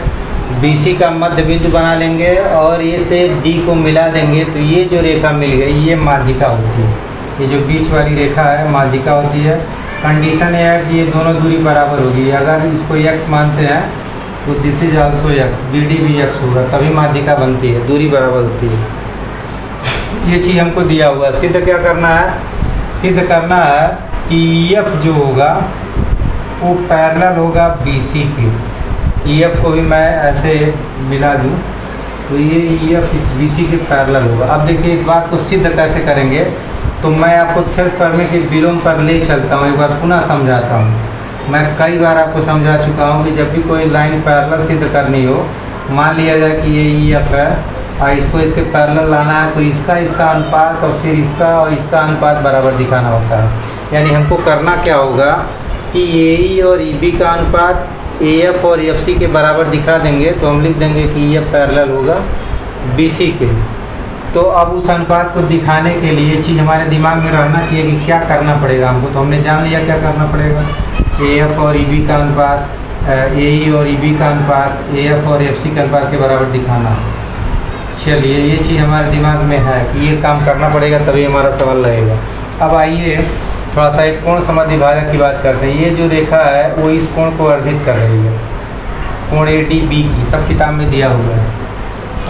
BC का मध्य बिंदु बना लेंगे और ये से D को मिला देंगे, तो ये जो रेखा मिल गई ये माध्यिका होती है। ये जो बीच वाली रेखा है माध्यिका होती है। कंडीशन ये है कि ये दोनों दूरी बराबर होगी। अगर इसको x मानते हैं तो this is also x, BD भी x होगा, तभी माध्यिका बनती है, दूरी बराबर होती है। ये चीज़ हमको दिया हुआ है। सिद्ध क्या करना है, सिद्ध करना है कि EF जो होगा वो पैरेलल होगा BC के। EF को भी मैं ऐसे मिला दूँ तो ये EF इस BC के पैरेलल होगा। अब देखिए इस बात को सिद्ध कैसे करेंगे, तो मैं आपको थेल्स प्रमेय के विलोम पर ले चलता हूँ, एक बार पुनः समझाता हूँ। मैं कई बार आपको समझा चुका हूँ कि जब भी कोई लाइन पैरेलल सिद्ध करनी हो, मान लिया जाए कि ये EF है और इसको इसके पैरेलल लाना है, तो इसका अनुपात और फिर इसका और इसका अनुपात बराबर दिखाना होता है। यानी हमको करना क्या होगा कि AE और EB का अनुपात AF और FC के बराबर दिखा देंगे, तो हम लिख देंगे कि EF पैरेलल होगा BC के। तो अब उस अनुपात को दिखाने के लिए चीज़ हमारे दिमाग में रहना चाहिए कि क्या करना पड़ेगा हमको। तो हमने जान लिया क्या करना पड़ेगा, AF और EB का अनुपात, AE और EB का अनुपात AF और FC के अनुपात के बराबर दिखाना। चलिए ये चीज़ हमारे दिमाग में है कि ये काम करना पड़ेगा, तभी हमारा सवाल रहेगा। अब आइए थोड़ा सा एक कोण समद्वि भाजक की बात करते हैं। ये जो रेखा है वो इस कोण को वर्धित कर रही है, कोण ADB की, सब किताब में दिया हुआ है।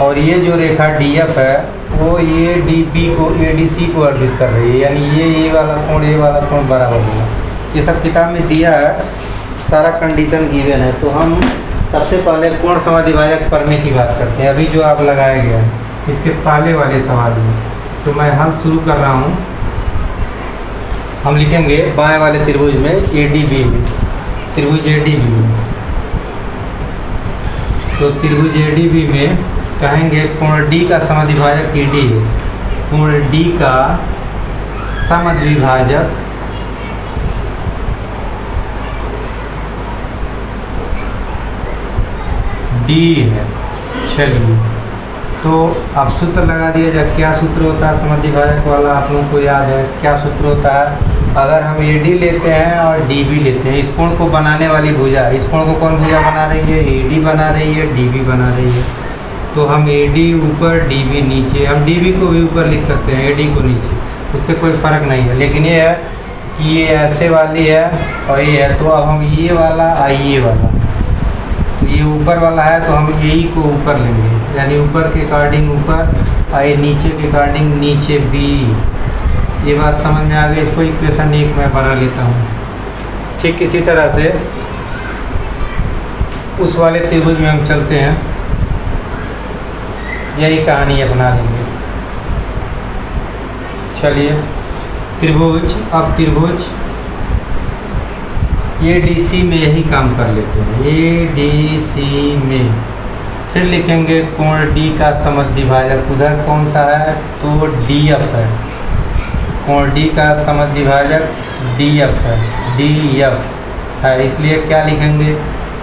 और ये जो रेखा DF है वो ये DB को ADC को वर्धित कर रही है, यानी ये वाला कोण बराबर होगा। ये सब किताब में दिया है, सारा कंडीशन गिवन है। तो हम सबसे पहले कोण समद्वि भाजक प्रमेय की बात करते हैं, अभी जो आप लगाया गया है इसके पहले वाले सवाल में। तो मैं हल शुरू कर रहा हूँ। हम लिखेंगे बाएं वाले त्रिभुज में ADB में, त्रिभुज ADB में। तो त्रिभुज ADB में कहेंगे कोण D का समद्विभाजक AD है, कोण D का समद्विभाजक D है। चलिए तो अब सूत्र लगा दिया जाए। क्या सूत्र होता है समद्विभाजक वाला, आप लोगों को याद है क्या सूत्र होता है? अगर हम AD लेते हैं और DB लेते हैं, इस कोण को बनाने वाली भुजा, इस कोण को कौन भुजा बना रही है? AD बना रही है, DB बना रही है। तो हम AD ऊपर DB नीचे, हम DB को भी ऊपर लिख सकते हैं, AD को नीचे, उससे कोई फ़र्क नहीं है। लेकिन ये है कि ये ऐसे वाली है और ये है, तो अब हम ये वाला ये वाला, तो ये ऊपर वाला है तो हम AE को ऊपर लेंगे, यानी ऊपर के अकॉर्डिंग ऊपर, ये नीचे के अकॉर्डिंग नीचे B। ये बात समझ में आ गई। इसको इक्वेशन 1 में बना लेता हूँ। ठीक इसी तरह से उस वाले त्रिभुज में हम चलते हैं, यही कहानी अपना लेंगे। चलिए त्रिभुज, अब त्रिभुज ADC में यही काम कर लेते हैं। ADC में फिर लिखेंगे कोण D का समद्विभाजक, उधर कौन सा है? तो DF है। कोण D का समद्विभाजक DF है, DF है, इसलिए क्या लिखेंगे?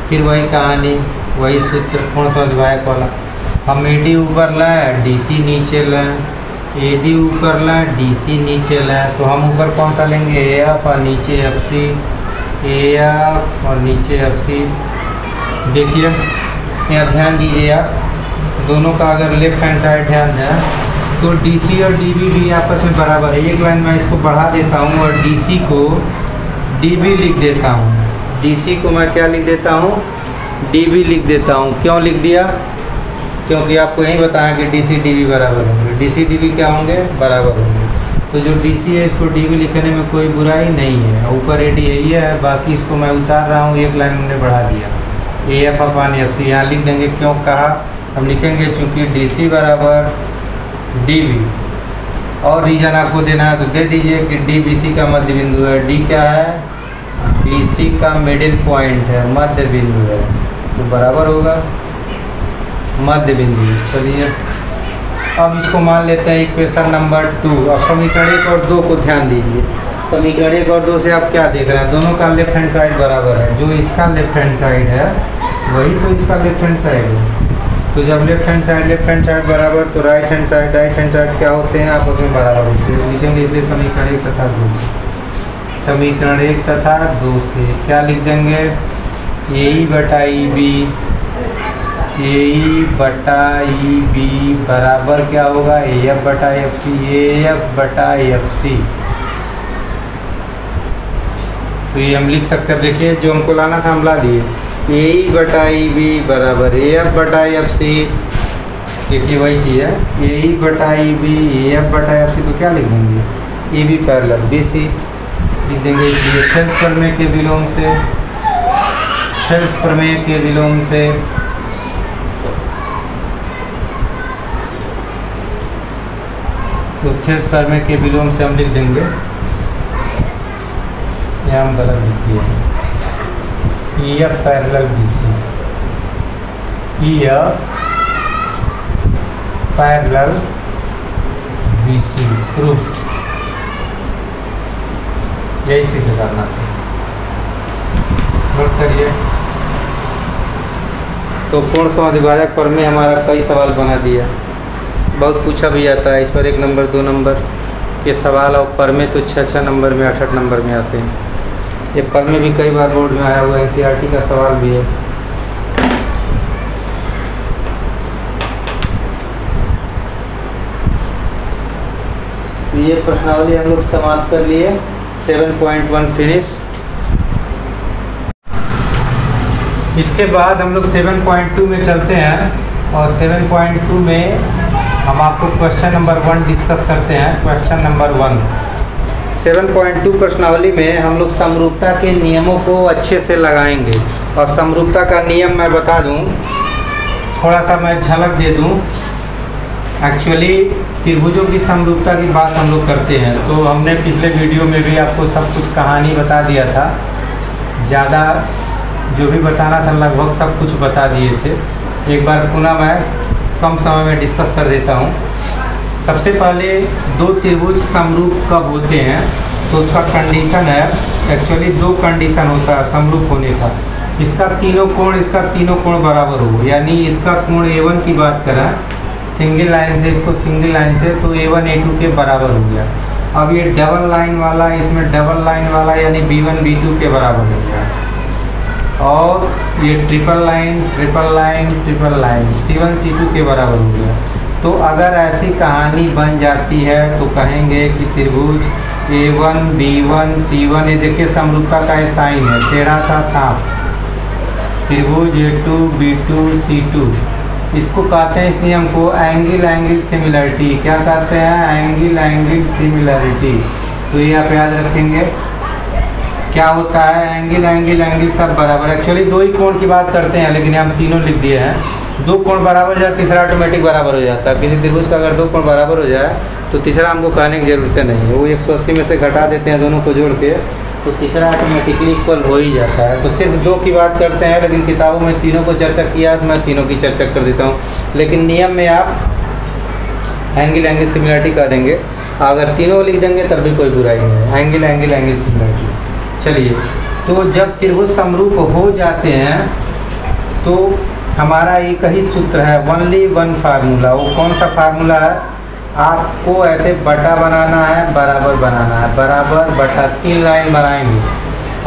फिर वही कहानी, वही सूत्र कोण समद्विभाजक वाला। हम AD ऊपर लें, DC नीचे लें, AD ऊपर लें, DC नीचे लें, तो हम ऊपर कौन सा लेंगे? AF और नीचे FC, AF और नीचे FC। देखिए यहाँ ध्यान दीजिए आप, दोनों का अगर लेफ्ट हैंड साइड ध्यान दें तो DC और DB भी आपस में बराबर है। एक लाइन मैं इसको बढ़ा देता हूँ और DC को DB लिख देता हूँ। DC को मैं क्या लिख देता हूँ? DB लिख देता हूँ। क्यों लिख दिया? क्योंकि आपको यही बताया कि DC DB बराबर होंगे, DC DB क्या होंगे? बराबर होंगे। तो तो जो DC है इसको DB लिखने में कोई बुराई नहीं है। ऊपर AD यही है, बाकी इसको मैं उतार रहा हूँ, एक लाइन हमने बढ़ा दिया, AF अपान FC यहाँ लिख देंगे। क्यों कहा, हम लिखेंगे चूँकि DC बराबर DB, और रीजन आपको देना है तो दे दीजिए कि D BC का मध्य बिंदु है। D क्या है, BC का मिडिल पॉइंट है, मध्य बिंदु है, तो बराबर होगा मध्य बिंदु। चलिए अब इसको मान लेते हैं इक्वेशन नंबर 2। अब समीकरण 1 और 2 को ध्यान दीजिए। समीकरण 1 और 2 से आप क्या देख रहे हैं, दोनों का लेफ्ट हैंड साइड बराबर है। जो इसका लेफ्ट हैंड साइड है वही तो इसका लेफ्ट हैंड साइड है। तो जब लेफ्ट हैंड साइड बराबर, तो राइट हैंड साइड क्या होते हैं, आपस में बराबर होते हैं। लिखेंगे इसलिए समीकरण 1 तथा 2 से, समीकरण 1 तथा 2 से क्या लिख देंगे, AE बटा EB, AE बटा EB बराबर क्या होगा, AF बटा FC, AF बटा FC। तो ये हम लिख सकते हैं, देखिए जो हमको लाना था हम ला दिए। AE बटा EB बराबर AF बटा FC, देखिए वही चीज़ है, AE बटा EB AF बटा FC। तो क्या लिख देंगे, EB पैरेलल BC लिख देंगे। इसलिए थेल्स प्रमेय के विलोम से, थेल्स प्रमेय के विलोम से तो थेल्स प्रमेय के विलोम से हम लिख देंगे, यहाँ हम गलत लिख दिए, EF parallel BC, EF parallel BC proof. यही सिद्ध करना था, नोट करिए। तो पूर्ण समद्विभाजक प्रमेय हमारा कई सवाल बना दिया, बहुत पूछा भी जाता है। इस पर 1 नंबर 2 नंबर के सवाल और प्रमेय तो 6-6 नंबर में 8-8 नंबर में आते हैं। ये प्रमेय भी कई बार बोर्ड में आया हुआ है, NCERT का सवाल भी है। तो ये प्रश्नावली हम लोग समाप्त कर लिए। 7.1 फिनिश। इसके बाद हम लोग 7.2 में चलते हैं, और 7.2 में हम आपको क्वेश्चन नंबर 1 डिस्कस करते हैं। क्वेश्चन नंबर 1 7.2 प्रश्नावली में हम लोग समरूपता के नियमों को अच्छे से लगाएंगे। और समरूपता का नियम मैं बता दूं, थोड़ा सा मैं झलक दे दूं। एक्चुअली त्रिभुजों की समरूपता की बात हम लोग करते हैं, तो हमने पिछले वीडियो में भी आपको सब कुछ कहानी बता दिया था। ज़्यादा जो भी बताना था लगभग सब कुछ बता दिए थे। एक बार पुनः मैं कम समय में डिस्कस कर देता हूँ। सबसे पहले दो त्रिभुज समरूप कब होते हैं, तो उसका कंडीशन है, एक्चुअली 2 कंडीशन होता है समरूप होने का। इसका तीनों कोण बराबर हो, यानी इसका कोण A1 की बात करें सिंगल लाइन से, इसको सिंगल लाइन से, तो A1 A2 के बराबर हो गया। अब ये डबल लाइन वाला, इसमें डबल लाइन वाला यानी B1 B2 के बराबर हो गया। और ये ट्रिपल लाइन C1 C2 के बराबर हो गया। तो अगर ऐसी कहानी बन जाती है तो कहेंगे कि त्रिभुज A1 B1 C1, ये देखिए समरूपता का ये साइन है, टेढ़ा सा सांप। त्रिभुज A2 B2 C2, इसको कहते हैं, इस नियम को एंगल सिमिलरिटी। क्या कहते हैं, एंगल सिमिलरिटी। तो ये आप याद रखेंगे। क्या होता है, एंगल सब बराबर। एक्चुअली 2 ही कोण की बात करते हैं, लेकिन हम तीनों लिख दिए हैं। 2 कोण बराबर हो जाए, तीसरा ऑटोमेटिक बराबर हो जाता है। किसी त्रिभुज का अगर 2 कोण बराबर हो जाए तो तीसरा हमको कहने की ज़रूरत नहीं है। वो 180 में से घटा देते हैं दोनों को जोड़ के, तो तीसरा ऑटोमेटिकली इक्वल हो ही जाता है। तो सिर्फ 2 की बात करते हैं, लेकिन किताबों में तीनों को चर्चा किया तो मैं तीनों की चर्चा कर देता हूँ। लेकिन नियम में आप एंगल सिमिलरिटी कर देंगे, अगर तीनों लिख देंगे तब भी कोई बुराई नहीं है। Angle similarity. चलिए, तो जब त्रिभुज समरूप हो जाते हैं तो हमारा एक ही सूत्र है, ओनली वन फार्मूला। वो कौन सा फार्मूला है, आपको ऐसे बटा बनाना है, बराबर बनाना है, बराबर बटा 3 लाइन बनाएंगे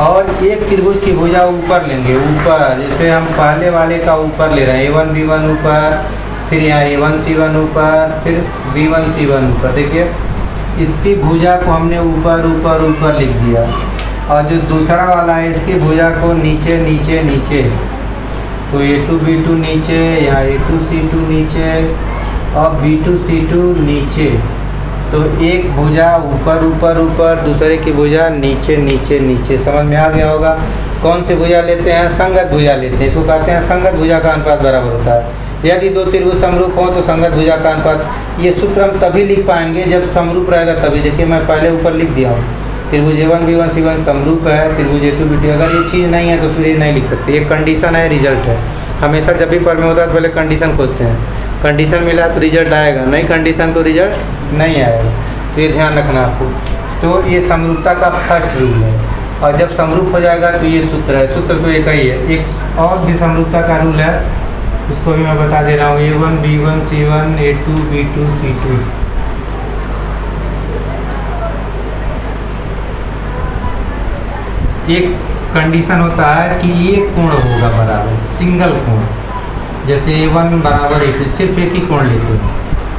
और एक त्रिभुज की भुजा ऊपर लेंगे। ऊपर जैसे हम पहले वाले का ऊपर ले रहे हैं, A1 B1 ऊपर, फिर यहाँ A1 C1 ऊपर, फिर B1 C1 ऊपर। देखिए इसकी भुजा को हमने ऊपर ऊपर ऊपर लिख दिया, और जो दूसरा वाला है इसकी भुजा को नीचे नीचे नीचे। तो A2 B2 नीचे, यहाँ A2 C2 नीचे और B2 C2 नीचे। तो एक भुजा ऊपर ऊपर ऊपर, दूसरे की भुजा नीचे नीचे नीचे। समझ में आ गया होगा। कौन सी भुजा लेते हैं? संगत भुजा लेते हैं। इसको कहते हैं संगत भुजा का अनुपात बराबर होता है। यदि दो त्रिभुज समरूप हो तो संगत भुजा का अनुपात, ये सूत्र हम तभी लिख पाएंगे जब समरूप रहेगा तभी। देखिए मैं पहले ऊपर लिख दिया हूँ, त्रिभुज A1 B1 C1 समरूप है, त्रिभुज A2 B2। अगर ये चीज़ नहीं है तो फिर ये नहीं लिख सकते। ये कंडीशन है, रिजल्ट है। हमेशा जब भी पर में होता है तो पहले कंडीशन खोजते हैं, कंडीशन मिला तो रिजल्ट आएगा, नहीं कंडीशन तो रिजल्ट नहीं आएगा। तो ये ध्यान रखना आपको। तो ये समरूपता का फर्स्ट रूल है, और जब समरूप हो जाएगा तो ये सूत्र है। सूत्र तो एक ही है। एक और भी समरूपता का रूल है, उसको भी मैं बता दे रहा हूँ। A1 B1 C1 A2 B2 C2। एक कंडीशन होता है कि ये कोण होगा बराबर, सिंगल कोण। जैसे A1 बराबर A2, सिर्फ एक ही कोण लेते हैं,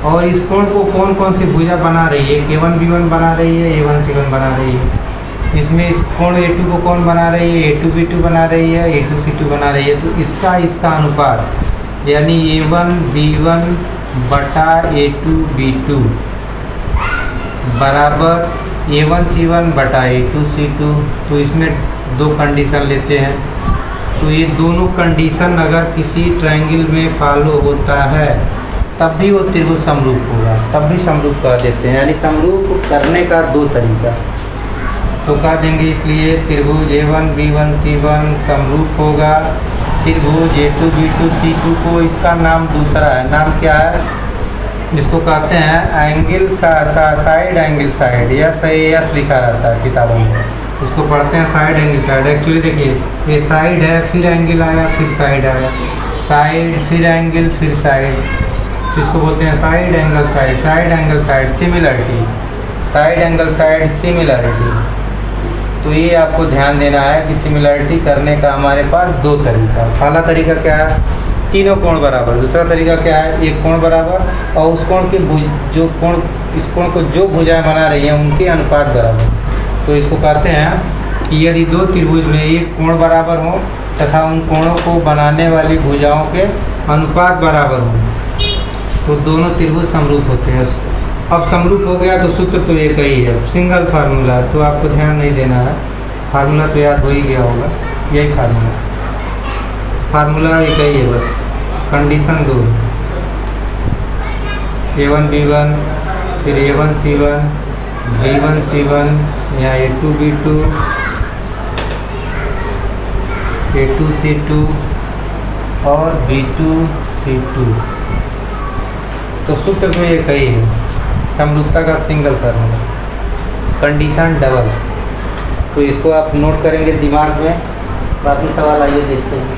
और इस कोण को कौन कौन सी भुजा बना रही है? A1 B1 बना रही है, A1 C1 बना रही है। इसमें इस कोण A2 को कौन बना रही है? A2 B2 बना रही है, A2 C2 बना रही है। तो इसका अनुपात यानी A1 B1 बटा A2 B2 बराबर A1 C1 बटा A2 C2। तो इसमें दो कंडीशन लेते हैं, तो ये दोनों कंडीशन अगर किसी ट्रायंगल में फॉलो होता है तब भी वो त्रिभुज समरूप होगा, तब भी समरूप कह देते हैं। यानी समरूप करने का दो तरीका तो कह देंगे। इसलिए त्रिभुज A1 B1 C1 समरूप होगा। त्रिभुज A2 B2 C2 को इसका नाम दूसरा है, नाम क्या है? जिसको कहते हैं angle side, angle side, yes लिखा रहता है किताबों में। इसको पढ़ते हैं साइड एंगल साइड। एक्चुअली देखिए ये साइड है, फिर एंगल आया, फिर साइड आया, साइड फिर एंगल फिर साइड। इसको बोलते हैं side angle side, side angle side similarity, side angle side similarity. तो ये आपको ध्यान देना है कि सिमिलरिटी करने का हमारे पास दो तरीका। पहला तरीका क्या है? तीनों कोण बराबर। दूसरा तरीका क्या है? एक कोण बराबर, और उस कोण के जो कोण, इस कोण को जो भुजाएं बना रही हैं उनके अनुपात बराबर। तो इसको कहते हैं कि यदि दो त्रिभुज में एक कोण बराबर हो तथा उन कोणों को बनाने वाली भुजाओं के अनुपात बराबर हो तो दोनों त्रिभुज समरूप होते हैं। अब समरूप हो गया तो सूत्र तो एक ही है, सिंगल फार्मूला। तो आपको ध्यान नहीं देना है, फार्मूला तो याद हो ही गया होगा। यही फार्मूला एक ही है, बस कंडीशन दो, A1 B1 फिर A1 C1 B1 C1 या A2 B2 A2 C2 और B2 C2। तो सूत्र तो एक ही है, समरूपता का सिंगल फार्मूला, कंडीशन डबल। तो इसको आप नोट करेंगे दिमाग में। बाकी सवाल आइए देखते हैं,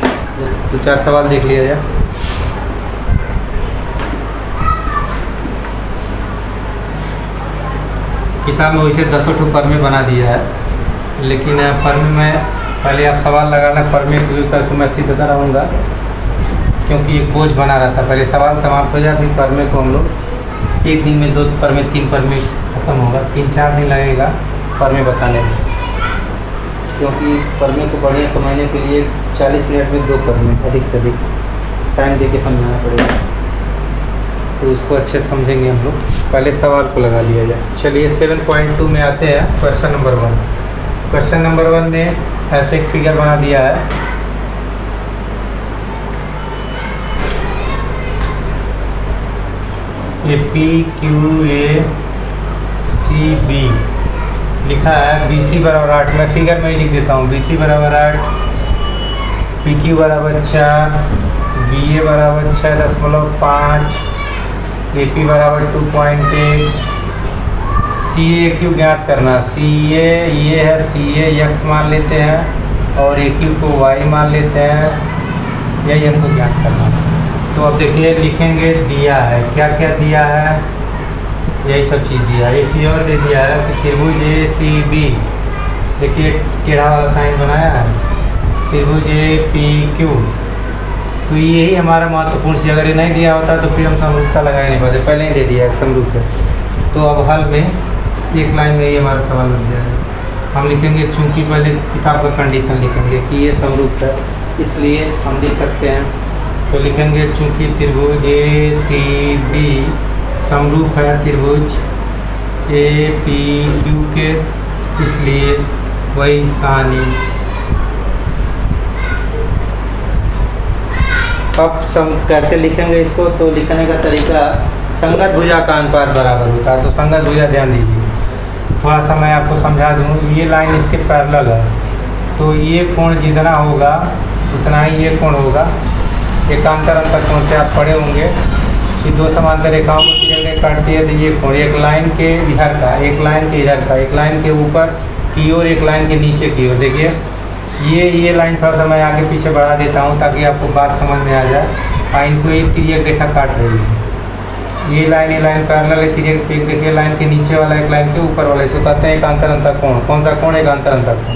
दो चार सवाल देख लिया जाए। किताब में वैसे 10 परमे बना दिया है, लेकिन परमे में पहले आप सवाल लगाना, परमे करके मैं सीखता रहूँगा क्योंकि एक बोझ बना रहता। पहले सवाल समाप्त हो जाए, फिर परमे को हम लोग एक दिन में 2 परमे 3 परमे ख़त्म होगा। 3-4 दिन लगेगा परमे बताने में, क्योंकि परमे को बढ़िया समझने के लिए 40 मिनट में 2 परमे अधिक से अधिक टाइम दे के समझाना पड़ेगा। तो उसको अच्छे से समझेंगे हम लोग। पहले सवाल को लगा लिया जाए। चलिए 7.2 में आते हैं। Question number 1। क्वेश्चन नंबर 1 में ऐसे एक फिगर बना दिया है। ये PQACB लिखा है, BC बराबर 8। मैं फिगर में ही लिख देता हूँ। BC बराबर 8, PQ बराबर 4, BA बराबर 6.5, AP बराबर 2.8। CAQ ज्ञात करना। CA ये है, CA x मान लेते हैं और AQ को y मान लेते हैं, यही हमको ज्ञात करना। तो अब देखिए लिखेंगे, दिया है क्या क्या दिया है, यही सब चीज़ दिया है। एक चीज़ और दे दिया है कि त्रिभुज ACB, देखिए टेढ़ा वाला साइन बनाया है, त्रिभुज APQ। तो यही हमारा महत्वपूर्ण चीज़। अगर ये नहीं दिया होता तो फिर हम समरूपता लगा ही नहीं पाते, पहले ही दे दिया है समरूप है। तो अब हल में एक लाइन में ही हमारा सवाल बन जाएगा। हम लिखेंगे, चूँकि पहले किताब का कंडीशन लिखेंगे कि ये समरूप है, इसलिए हम लिख सकते हैं। तो लिखेंगे चूँकि त्रिभुज ACB समरूप है त्रिभुज ए पी क्यू के, इसलिए वही कहानी। अब कैसे लिखेंगे इसको, तो लिखने का तरीका संगत भुजा का अनुपात बराबर होता है। तो संगत भुजा ध्यान दीजिए, थोड़ा सा मैं आपको समझा दूँ। ये लाइन इसके पैरेलल है, तो ये कोण जितना होगा उतना ही ये कोण होगा। एकांतर अंतर कोण से आप पढ़े होंगे कि दो समांतर रेखाओं को तिरंगे काटती है, तो ये कोण एक लाइन के इधर का, एक लाइन के इधर का, एक लाइन के ऊपर की ओर, एक लाइन के नीचे की ओर। देखिए ये लाइन थोड़ा सा मैं आगे पीछे बढ़ा देता हूँ ताकि आपको बात समझ में आ जाए। इनको एक तिर्यक रेखा काट रही है, ये लाइन पैरेलल है तिर्यक। देखिए लाइन के नीचे वाला एक लाइन के ऊपर वाला, इसको कहते हैं एकांतर अंतर कोण। कौन सा कोण? एकांतर अंतर कोण।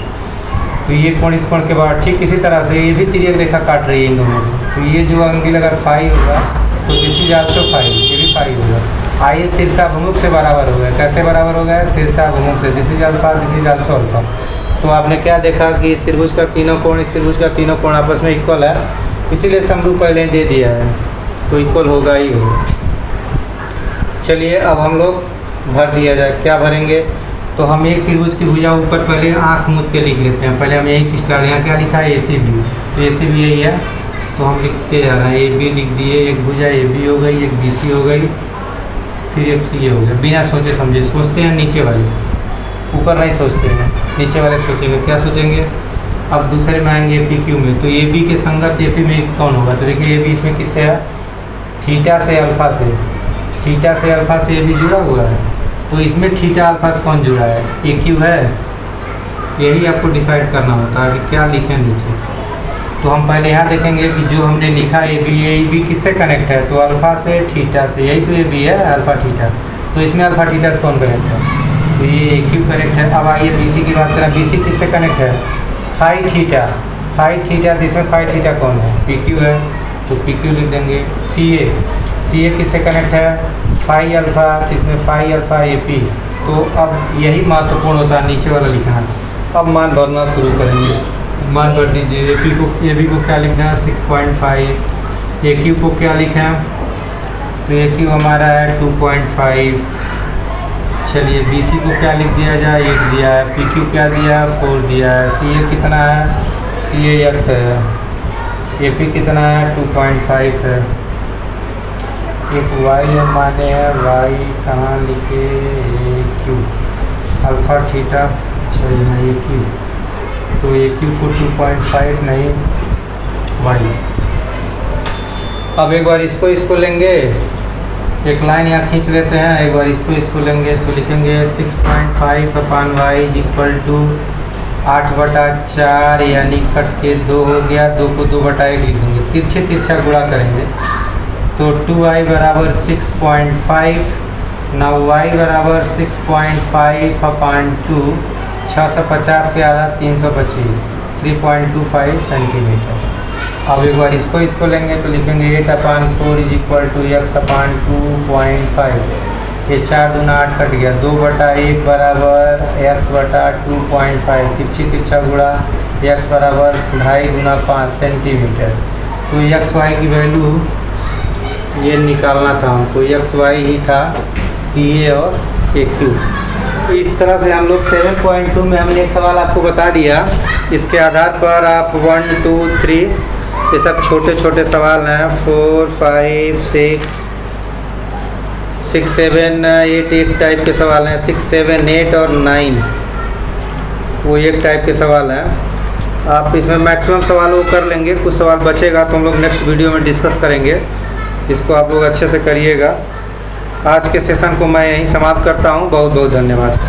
तो ये कोण इस कोण के बाद ठीक इसी तरह से ये भी तिर्यक रेखा काट रही है इन दोनों को। तो ये जो एंगल अगर फाई होगा तो दिस इज आल्सो फाई, ये भी फाई होगा। आइए शीर्षाभिमुख से बराबर हो गया। कैसे बराबर हो गया? शीर्षाभिमुख से। This is alpha, this is also alpha. तो आपने क्या देखा कि इस त्रिभुज का तीनों कोण, इस त्रिभुज का तीनों कोण आपस में इक्वल है, इसीलिए समरूप पहले दे दिया है, तो इक्वल होगा ही होगा। चलिए अब हम लोग भर दिया जाए। क्या भरेंगे? तो हम एक त्रिभुज की भुजा ऊपर पहले आँख मूंद के लिख लेते हैं। पहले हम यही सिस्टम, यहाँ क्या लिखा है? ACB। तो ACB यही है, तो हम लिखते जा रहे हैं। AB लिख दिए, एक भुजा AB हो गई, एक BC हो गई, फिर एक CA हो गया। बिना सोचे समझे सोचते हैं नीचे वाले, ऊपर नहीं सोचते हैं, नीचे वाले सोचेंगे। क्या सोचेंगे? अब दूसरे में आएंगे PQ में। तो AB के संगत AP में कौन होगा? तो देखिए AB इसमें किससे है? थीटा से अल्फा से। थीटा से अल्फा से AB जुड़ा हुआ है, तो इसमें थीटा अल्फा से कौन जुड़ा है? AQ है। यही आपको डिसाइड करना होता है कि क्या लिखें नीचे। तो हम पहले यहाँ देखेंगे कि जो हमने लिखा AB किससे कनेक्ट है? तो अल्फा से थीटा से। यही तो AB है, अल्फा थीटा। तो इसमें अल्फा थीटा से कौन कनेक्ट है? तो ये AQ कनेक्ट है। अब आइए BC की बात करें। BC किससे कनेक्ट है? Phi theta. फाई थीटा, जिसमें फाई थीटा कौन है? PQ है, तो PQ लिख देंगे। CA किससे कनेक्ट है? फाई अल्फा, इसमें फाई अल्फा AP। तो अब यही महत्वपूर्ण होता है नीचे वाला लिखना। अब मान भरना शुरू करेंगे। मान भर दीजिए। AB को क्या लिखना है? 6.5। AQ को क्या लिखें? तो AQ हमारा है 2.5। चलिए BC को क्या लिख दिया जाए? 1 दिया है। PQ क्या दिया है? 4 दिया है। CA कितना है? CA X है। AP कितना है? 2.5 है। एक Y माने है, Y कहाँ लिखे? AQ alpha theta. अच्छा यहाँ AQ, तो AQ को 2.5 नहीं Y। अब एक बार इसको लेंगे, एक लाइन यहाँ खींच लेते हैं। एक बार इसको लेंगे तो लिखेंगे 6.5/y = 8/4, यानी कट के 2 हो गया। 2 को 2/1 लिख देंगे। तिरछा गुणा करेंगे तो 2y = 6.5। ना y = 6.5/2। 650 के आधा 325, 3.25 सेंटीमीटर। अब एक बार इसको लेंगे तो लिखेंगे 8/4 = x/2.5। ये 4 दूना 8 कट गया। 2/1 बराबर x/2.5। तिरछा गुणा x बराबर 2.5 × 5 सेंटीमीटर। तो XY की वैल्यू ये निकालना था हमको। XY ही था CA और AQ। तो इस तरह से हम लोग 7.2 में हमने एक सवाल आपको बता दिया। इसके आधार पर आप 1, 2, 3 ये सब छोटे सवाल हैं। 4, 5, 6, 7, 8 एक टाइप के सवाल हैं। 6, 7, 8 और 9 वो एक टाइप के सवाल हैं। आप इसमें मैक्सिमम सवाल वो कर लेंगे। कुछ सवाल बचेगा तो हम लोग नेक्स्ट वीडियो में डिस्कस करेंगे। इसको आप लोग अच्छे से करिएगा। आज के सेशन को मैं यहीं समाप्त करता हूँ। बहुत बहुत धन्यवाद।